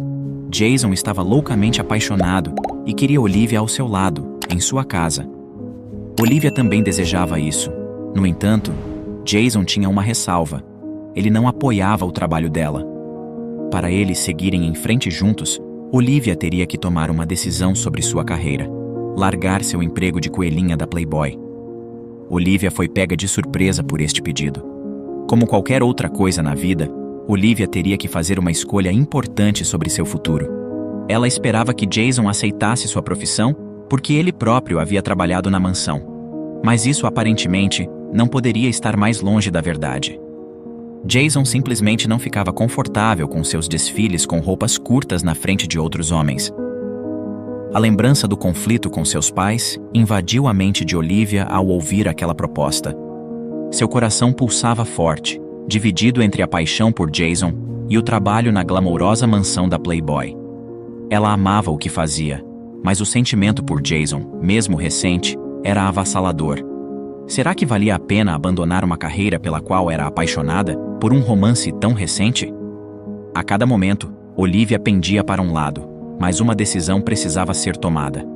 Jason estava loucamente apaixonado e queria Olivia ao seu lado, em sua casa. Olivia também desejava isso. No entanto, Jason tinha uma ressalva: ele não apoiava o trabalho dela. Para eles seguirem em frente juntos, Olivia teria que tomar uma decisão sobre sua carreira: largar seu emprego de coelhinha da Playboy. Olivia foi pega de surpresa por este pedido. Como qualquer outra coisa na vida, Olivia teria que fazer uma escolha importante sobre seu futuro. Ela esperava que Jason aceitasse sua profissão porque ele próprio havia trabalhado na mansão. Mas isso aparentemente não poderia estar mais longe da verdade. Jason simplesmente não ficava confortável com seus desfiles com roupas curtas na frente de outros homens. A lembrança do conflito com seus pais invadiu a mente de Olivia ao ouvir aquela proposta. Seu coração pulsava forte, dividido entre a paixão por Jason e o trabalho na glamourosa mansão da Playboy. Ela amava o que fazia, mas o sentimento por Jason, mesmo recente, era avassalador. Será que valia a pena abandonar uma carreira pela qual era apaixonada por um romance tão recente? A cada momento, Olivia pendia para um lado, mas uma decisão precisava ser tomada.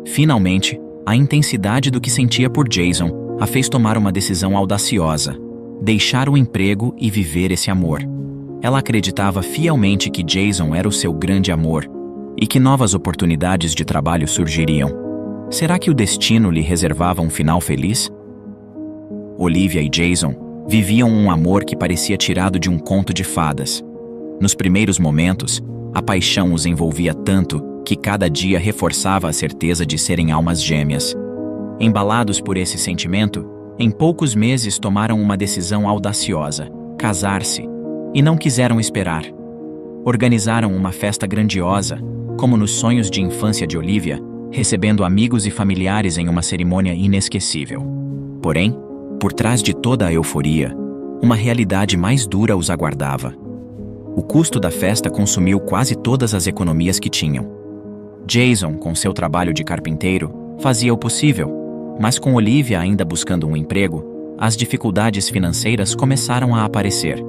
Finalmente, a intensidade do que sentia por Jason a fez tomar uma decisão audaciosa: deixar o emprego e viver esse amor. Ela acreditava fielmente que Jason era o seu grande amor e que novas oportunidades de trabalho surgiriam. Será que o destino lhe reservava um final feliz? Olivia e Jason viviam um amor que parecia tirado de um conto de fadas. Nos primeiros momentos, a paixão os envolvia tanto que cada dia reforçava a certeza de serem almas gêmeas. Embalados por esse sentimento, em poucos meses tomaram uma decisão audaciosa: casar-se. E não quiseram esperar. Organizaram uma festa grandiosa, como nos sonhos de infância de Olivia, recebendo amigos e familiares em uma cerimônia inesquecível. Porém, por trás de toda a euforia, uma realidade mais dura os aguardava. O custo da festa consumiu quase todas as economias que tinham. Jason, com seu trabalho de carpinteiro, fazia o possível, mas com Olivia ainda buscando um emprego, as dificuldades financeiras começaram a aparecer.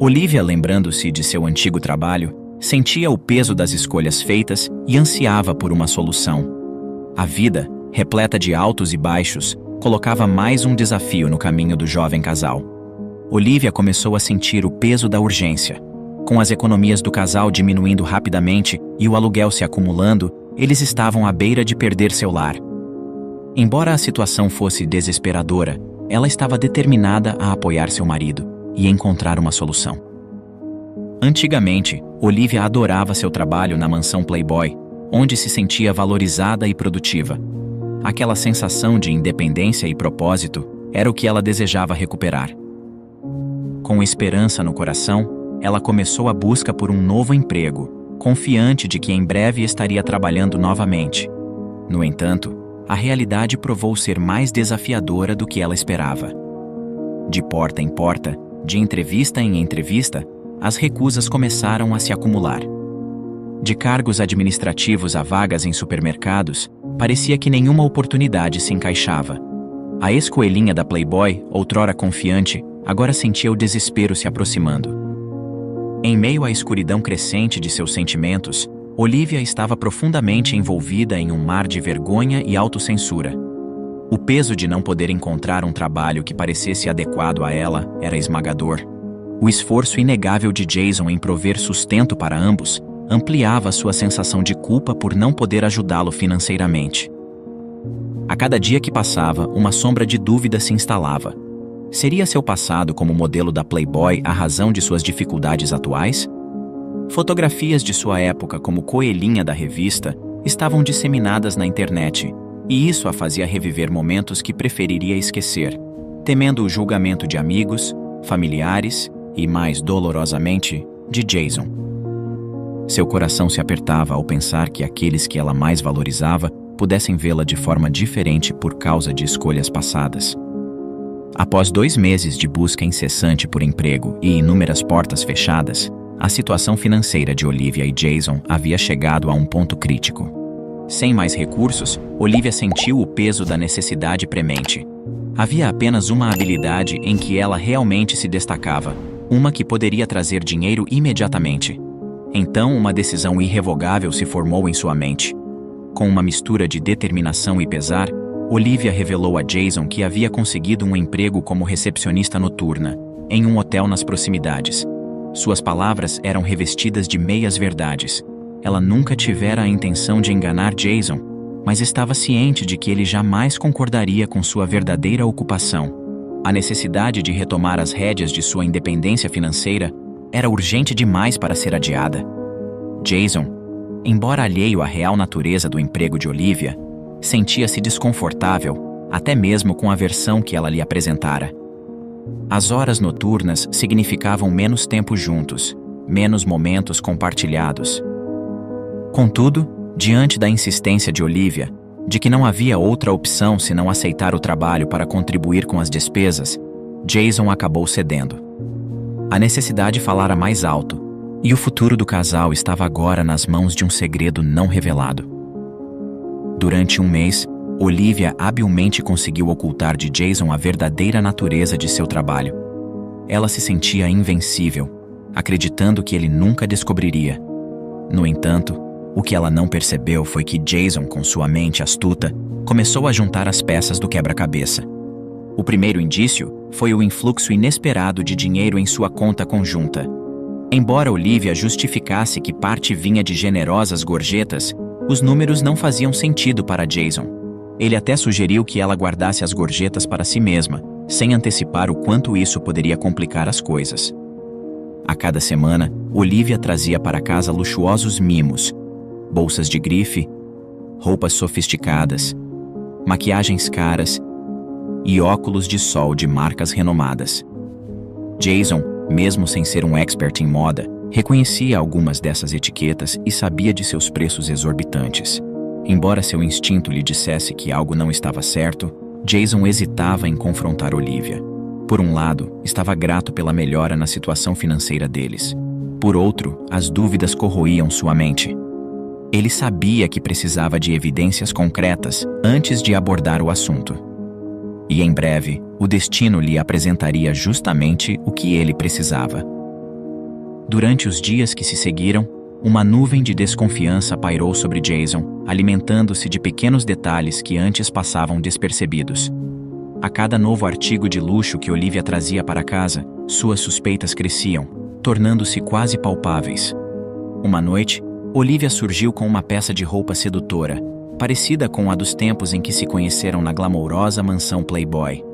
Olivia, lembrando-se de seu antigo trabalho, sentia o peso das escolhas feitas e ansiava por uma solução. A vida, repleta de altos e baixos, colocava mais um desafio no caminho do jovem casal. Olivia começou a sentir o peso da urgência. Com as economias do casal diminuindo rapidamente e o aluguel se acumulando, eles estavam à beira de perder seu lar. Embora a situação fosse desesperadora, ela estava determinada a apoiar seu marido e encontrar uma solução. Antigamente, Olivia adorava seu trabalho na mansão Playboy, onde se sentia valorizada e produtiva. Aquela sensação de independência e propósito era o que ela desejava recuperar. Com esperança no coração, ela começou a busca por um novo emprego, confiante de que em breve estaria trabalhando novamente. No entanto, a realidade provou ser mais desafiadora do que ela esperava. De porta em porta, de entrevista em entrevista, as recusas começaram a se acumular. De cargos administrativos a vagas em supermercados, parecia que nenhuma oportunidade se encaixava. A ex-coelhinha da Playboy, outrora confiante, agora sentia o desespero se aproximando. Em meio à escuridão crescente de seus sentimentos, Olivia estava profundamente envolvida em um mar de vergonha e autocensura. O peso de não poder encontrar um trabalho que parecesse adequado a ela era esmagador. O esforço inegável de Jason em prover sustento para ambos ampliava sua sensação de culpa por não poder ajudá-lo financeiramente. A cada dia que passava, uma sombra de dúvida se instalava. Seria seu passado como modelo da Playboy a razão de suas dificuldades atuais? Fotografias de sua época como coelhinha da revista estavam disseminadas na internet, e isso a fazia reviver momentos que preferiria esquecer, temendo o julgamento de amigos, familiares e, mais dolorosamente, de Jason. Seu coração se apertava ao pensar que aqueles que ela mais valorizava pudessem vê-la de forma diferente por causa de escolhas passadas. Após 2 meses de busca incessante por emprego e inúmeras portas fechadas, a situação financeira de Olivia e Jason havia chegado a um ponto crítico. Sem mais recursos, Olivia sentiu o peso da necessidade premente. Havia apenas uma habilidade em que ela realmente se destacava, uma que poderia trazer dinheiro imediatamente. Então, uma decisão irrevogável se formou em sua mente. Com uma mistura de determinação e pesar, Olivia revelou a Jason que havia conseguido um emprego como recepcionista noturna, em um hotel nas proximidades. Suas palavras eram revestidas de meias-verdades. Ela nunca tivera a intenção de enganar Jason, mas estava ciente de que ele jamais concordaria com sua verdadeira ocupação. A necessidade de retomar as rédeas de sua independência financeira era urgente demais para ser adiada. Jason, embora alheio à real natureza do emprego de Olivia, sentia-se desconfortável, até mesmo com a versão que ela lhe apresentara. As horas noturnas significavam menos tempo juntos, menos momentos compartilhados. Contudo, diante da insistência de Olivia, de que não havia outra opção senão aceitar o trabalho para contribuir com as despesas, Jason acabou cedendo. A necessidade falara mais alto, e o futuro do casal estava agora nas mãos de um segredo não revelado. Durante um mês, Olivia habilmente conseguiu ocultar de Jason a verdadeira natureza de seu trabalho. Ela se sentia invencível, acreditando que ele nunca descobriria. No entanto, o que ela não percebeu foi que Jason, com sua mente astuta, começou a juntar as peças do quebra-cabeça. O primeiro indício foi o influxo inesperado de dinheiro em sua conta conjunta. Embora Olivia justificasse que parte vinha de generosas gorjetas, os números não faziam sentido para Jason. Ele até sugeriu que ela guardasse as gorjetas para si mesma, sem antecipar o quanto isso poderia complicar as coisas. A cada semana, Olivia trazia para casa luxuosos mimos, bolsas de grife, roupas sofisticadas, maquiagens caras e óculos de sol de marcas renomadas. Jason, mesmo sem ser um expert em moda, reconhecia algumas dessas etiquetas e sabia de seus preços exorbitantes. Embora seu instinto lhe dissesse que algo não estava certo, Jason hesitava em confrontar Olivia. Por um lado, estava grato pela melhora na situação financeira deles. Por outro, as dúvidas corroíam sua mente. Ele sabia que precisava de evidências concretas antes de abordar o assunto. E em breve, o destino lhe apresentaria justamente o que ele precisava. Durante os dias que se seguiram, uma nuvem de desconfiança pairou sobre Jason, alimentando-se de pequenos detalhes que antes passavam despercebidos. A cada novo artigo de luxo que Olivia trazia para casa, suas suspeitas cresciam, tornando-se quase palpáveis. Uma noite, Olivia surgiu com uma peça de roupa sedutora, parecida com a dos tempos em que se conheceram na glamourosa mansão Playboy.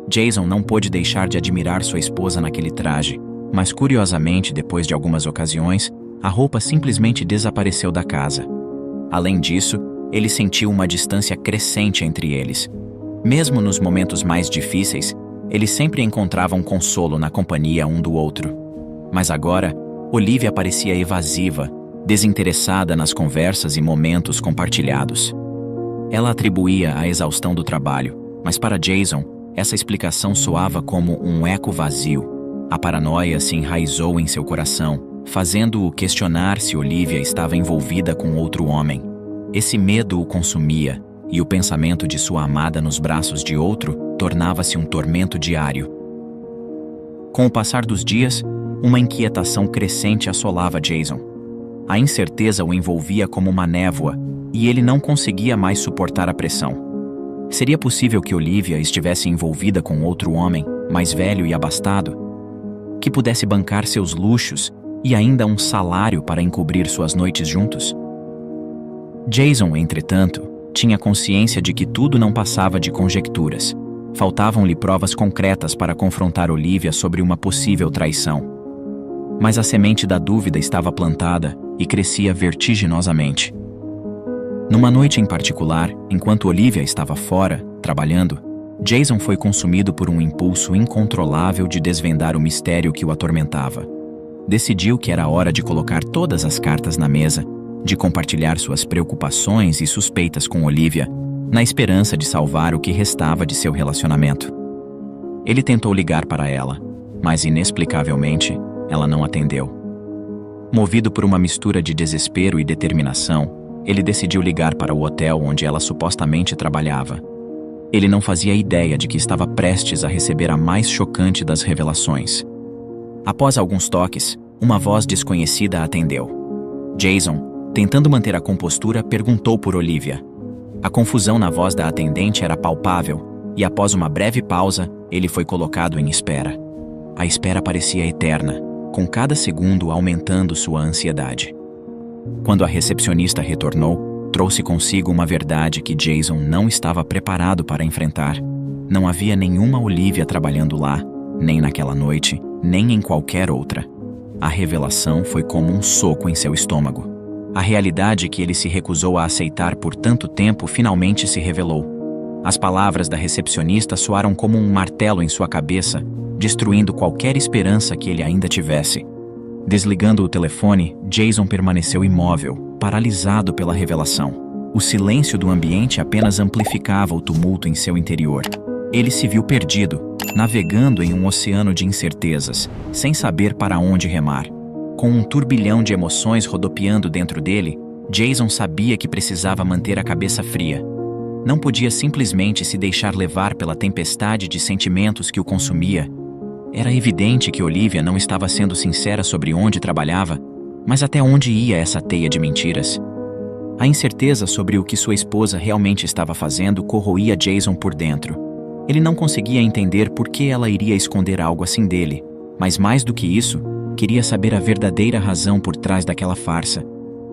Jason não pôde deixar de admirar sua esposa naquele traje, mas curiosamente, depois de algumas ocasiões, a roupa simplesmente desapareceu da casa. Além disso, ele sentiu uma distância crescente entre eles. Mesmo nos momentos mais difíceis, eles sempre encontravam consolo na companhia um do outro. Mas agora, Olivia parecia evasiva, desinteressada nas conversas e momentos compartilhados. Ela atribuía a exaustão do trabalho, mas para Jason, essa explicação soava como um eco vazio. A paranoia se enraizou em seu coração, fazendo-o questionar se Olivia estava envolvida com outro homem. Esse medo o consumia, e o pensamento de sua amada nos braços de outro tornava-se um tormento diário. Com o passar dos dias, uma inquietação crescente assolava Jason. A incerteza o envolvia como uma névoa, e ele não conseguia mais suportar a pressão. Seria possível que Olivia estivesse envolvida com outro homem, mais velho e abastado, que pudesse bancar seus luxos e ainda um salário para encobrir suas noites juntos? Jason, entretanto, tinha consciência de que tudo não passava de conjecturas. Faltavam-lhe provas concretas para confrontar Olivia sobre uma possível traição. Mas a semente da dúvida estava plantada e crescia vertiginosamente. Numa noite em particular, enquanto Olivia estava fora, trabalhando, Jason foi consumido por um impulso incontrolável de desvendar o mistério que o atormentava. Decidiu que era hora de colocar todas as cartas na mesa, de compartilhar suas preocupações e suspeitas com Olivia, na esperança de salvar o que restava de seu relacionamento. Ele tentou ligar para ela, mas inexplicavelmente, ela não atendeu. Movido por uma mistura de desespero e determinação, ele decidiu ligar para o hotel onde ela supostamente trabalhava. Ele não fazia ideia de que estava prestes a receber a mais chocante das revelações. Após alguns toques, uma voz desconhecida a atendeu. Jason, tentando manter a compostura, perguntou por Olivia. A confusão na voz da atendente era palpável, e após uma breve pausa, ele foi colocado em espera. A espera parecia eterna, com cada segundo aumentando sua ansiedade. Quando a recepcionista retornou, trouxe consigo uma verdade que Jason não estava preparado para enfrentar. Não havia nenhuma Olivia trabalhando lá, nem naquela noite, nem em qualquer outra. A revelação foi como um soco em seu estômago. A realidade que ele se recusou a aceitar por tanto tempo finalmente se revelou. As palavras da recepcionista soaram como um martelo em sua cabeça, destruindo qualquer esperança que ele ainda tivesse. Desligando o telefone, Jason permaneceu imóvel, paralisado pela revelação. O silêncio do ambiente apenas amplificava o tumulto em seu interior. Ele se viu perdido, navegando em um oceano de incertezas, sem saber para onde remar. Com um turbilhão de emoções rodopiando dentro dele, Jason sabia que precisava manter a cabeça fria. Não podia simplesmente se deixar levar pela tempestade de sentimentos que o consumia. Era evidente que Olivia não estava sendo sincera sobre onde trabalhava, mas até onde ia essa teia de mentiras? A incerteza sobre o que sua esposa realmente estava fazendo corroía Jason por dentro. Ele não conseguia entender por que ela iria esconder algo assim dele, mas mais do que isso, queria saber a verdadeira razão por trás daquela farsa.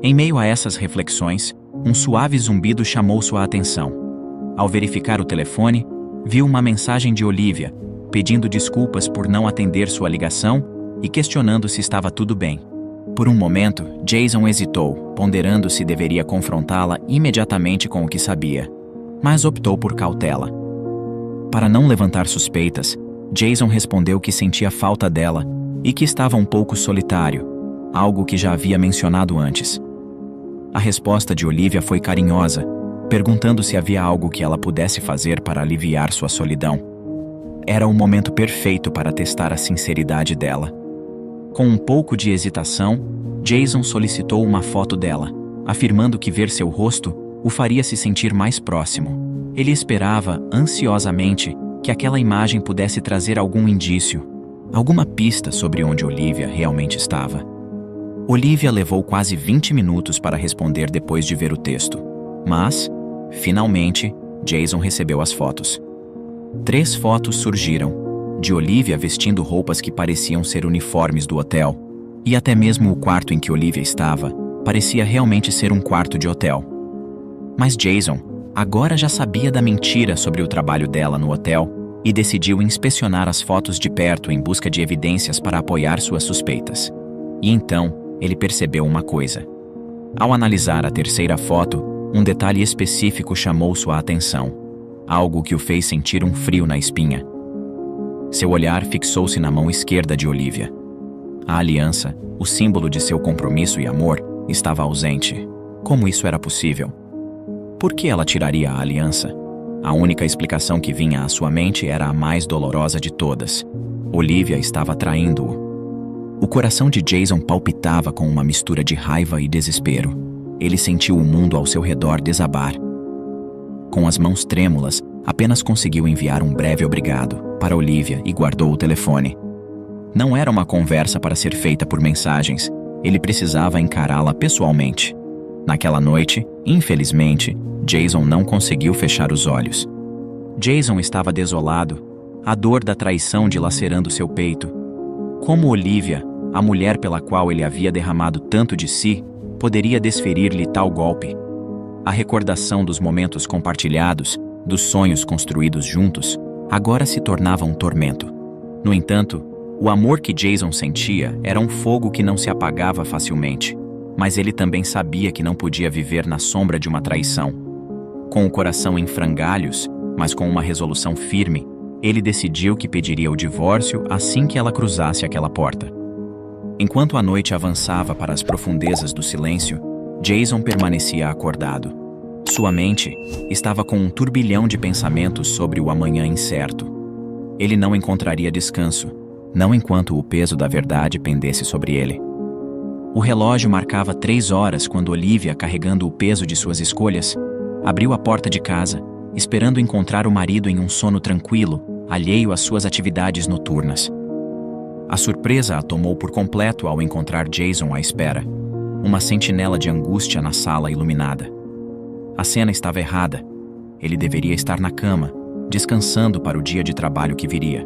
Em meio a essas reflexões, um suave zumbido chamou sua atenção. Ao verificar o telefone, viu uma mensagem de Olivia, pedindo desculpas por não atender sua ligação e questionando se estava tudo bem. Por um momento, Jason hesitou, ponderando se deveria confrontá-la imediatamente com o que sabia, mas optou por cautela. Para não levantar suspeitas, Jason respondeu que sentia falta dela e que estava um pouco solitário, algo que já havia mencionado antes. A resposta de Olivia foi carinhosa, perguntando se havia algo que ela pudesse fazer para aliviar sua solidão. Era o momento perfeito para testar a sinceridade dela. Com um pouco de hesitação, Jason solicitou uma foto dela, afirmando que ver seu rosto o faria se sentir mais próximo. Ele esperava, ansiosamente, que aquela imagem pudesse trazer algum indício, alguma pista sobre onde Olivia realmente estava. Olivia levou quase 20 minutos para responder depois de ver o texto, mas, finalmente, Jason recebeu as fotos. 3 fotos surgiram, de Olivia vestindo roupas que pareciam ser uniformes do hotel, e até mesmo o quarto em que Olivia estava parecia realmente ser um quarto de hotel. Mas Jason agora já sabia da mentira sobre o trabalho dela no hotel e decidiu inspecionar as fotos de perto em busca de evidências para apoiar suas suspeitas. E então, ele percebeu uma coisa. Ao analisar a terceira foto, um detalhe específico chamou sua atenção, algo que o fez sentir um frio na espinha. Seu olhar fixou-se na mão esquerda de Olivia. A aliança, o símbolo de seu compromisso e amor, estava ausente. Como isso era possível? Por que ela tiraria a aliança? A única explicação que vinha à sua mente era a mais dolorosa de todas. Olivia estava traindo-o. O coração de Jason palpitava com uma mistura de raiva e desespero. Ele sentiu o mundo ao seu redor desabar. Com as mãos trêmulas, apenas conseguiu enviar um breve obrigado para Olivia e guardou o telefone. Não era uma conversa para ser feita por mensagens. Ele precisava encará-la pessoalmente. Naquela noite, infelizmente, Jason não conseguiu fechar os olhos. Jason estava desolado, a dor da traição dilacerando seu peito. Como Olivia, a mulher pela qual ele havia derramado tanto de si, poderia desferir-lhe tal golpe? A recordação dos momentos compartilhados, dos sonhos construídos juntos, agora se tornava um tormento. No entanto, o amor que Jason sentia era um fogo que não se apagava facilmente, mas ele também sabia que não podia viver na sombra de uma traição. Com o coração em frangalhos, mas com uma resolução firme, ele decidiu que pediria o divórcio assim que ela cruzasse aquela porta. Enquanto a noite avançava para as profundezas do silêncio, Jason permanecia acordado. Sua mente estava com um turbilhão de pensamentos sobre o amanhã incerto. Ele não encontraria descanso, não enquanto o peso da verdade pendesse sobre ele. O relógio marcava 3 horas quando Olivia, carregando o peso de suas escolhas, abriu a porta de casa, esperando encontrar o marido em um sono tranquilo, alheio às suas atividades noturnas. A surpresa a tomou por completo ao encontrar Jason à espera, uma sentinela de angústia na sala iluminada. A cena estava errada. Ele deveria estar na cama, descansando para o dia de trabalho que viria.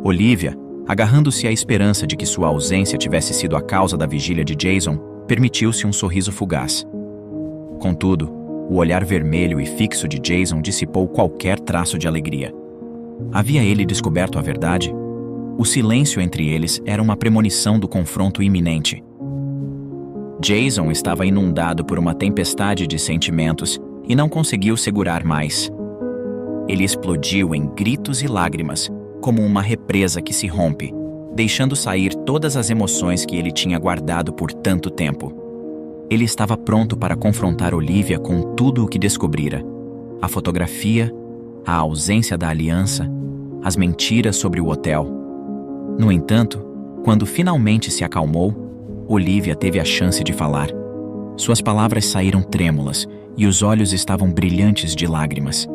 Olivia, agarrando-se à esperança de que sua ausência tivesse sido a causa da vigília de Jason, permitiu-se um sorriso fugaz. Contudo, o olhar vermelho e fixo de Jason dissipou qualquer traço de alegria. Havia ele descoberto a verdade? O silêncio entre eles era uma premonição do confronto iminente. Jason estava inundado por uma tempestade de sentimentos e não conseguiu segurar mais. ele explodiu em gritos e lágrimas, como uma represa que se rompe, deixando sair todas as emoções que ele tinha guardado por tanto tempo. Ele estava pronto para confrontar Olivia com tudo o que descobrira: a fotografia, a ausência da aliança, as mentiras sobre o hotel. No entanto, quando finalmente se acalmou, Olivia teve a chance de falar. Suas palavras saíram trêmulas e os olhos estavam brilhantes de lágrimas.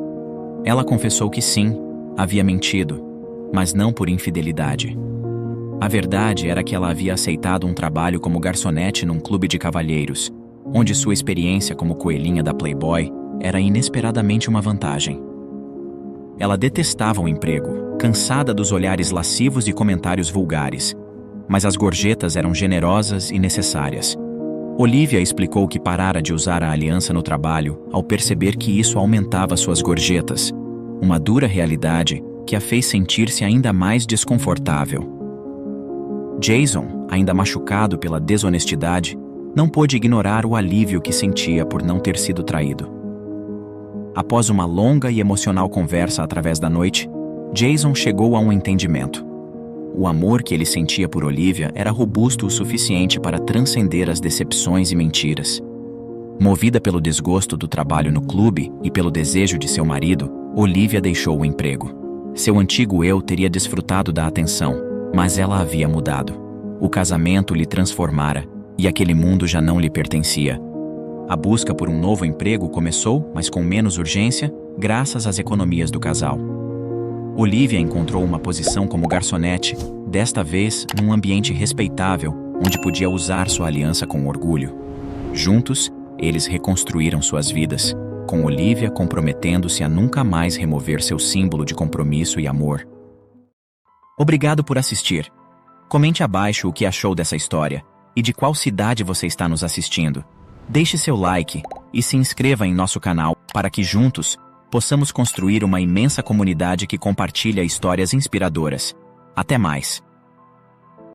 Ela confessou que sim, havia mentido, mas não por infidelidade. A verdade era que ela havia aceitado um trabalho como garçonete num clube de cavalheiros, onde sua experiência como coelhinha da Playboy era inesperadamente uma vantagem. Ela detestava o emprego, cansada dos olhares lascivos e comentários vulgares, mas as gorjetas eram generosas e necessárias. Olivia explicou que parara de usar a aliança no trabalho ao perceber que isso aumentava suas gorjetas, uma dura realidade que a fez sentir-se ainda mais desconfortável. Jason, ainda machucado pela desonestidade, não pôde ignorar o alívio que sentia por não ter sido traído. Após uma longa e emocional conversa através da noite, Jason chegou a um entendimento. O amor que ele sentia por Olivia era robusto o suficiente para transcender as decepções e mentiras. Movida pelo desgosto do trabalho no clube e pelo desejo de seu marido, Olivia deixou o emprego. Seu antigo eu teria desfrutado da atenção, mas ela havia mudado. O casamento lhe transformara e aquele mundo já não lhe pertencia. A busca por um novo emprego começou, mas com menos urgência, graças às economias do casal. Olivia encontrou uma posição como garçonete, desta vez num ambiente respeitável, onde podia usar sua aliança com orgulho. Juntos, eles reconstruíram suas vidas, com Olivia comprometendo-se a nunca mais remover seu símbolo de compromisso e amor. Obrigado por assistir. Comente abaixo o que achou dessa história e de qual cidade você está nos assistindo. Deixe seu like e se inscreva em nosso canal para que juntos possamos construir uma imensa comunidade que compartilha histórias inspiradoras. Até mais!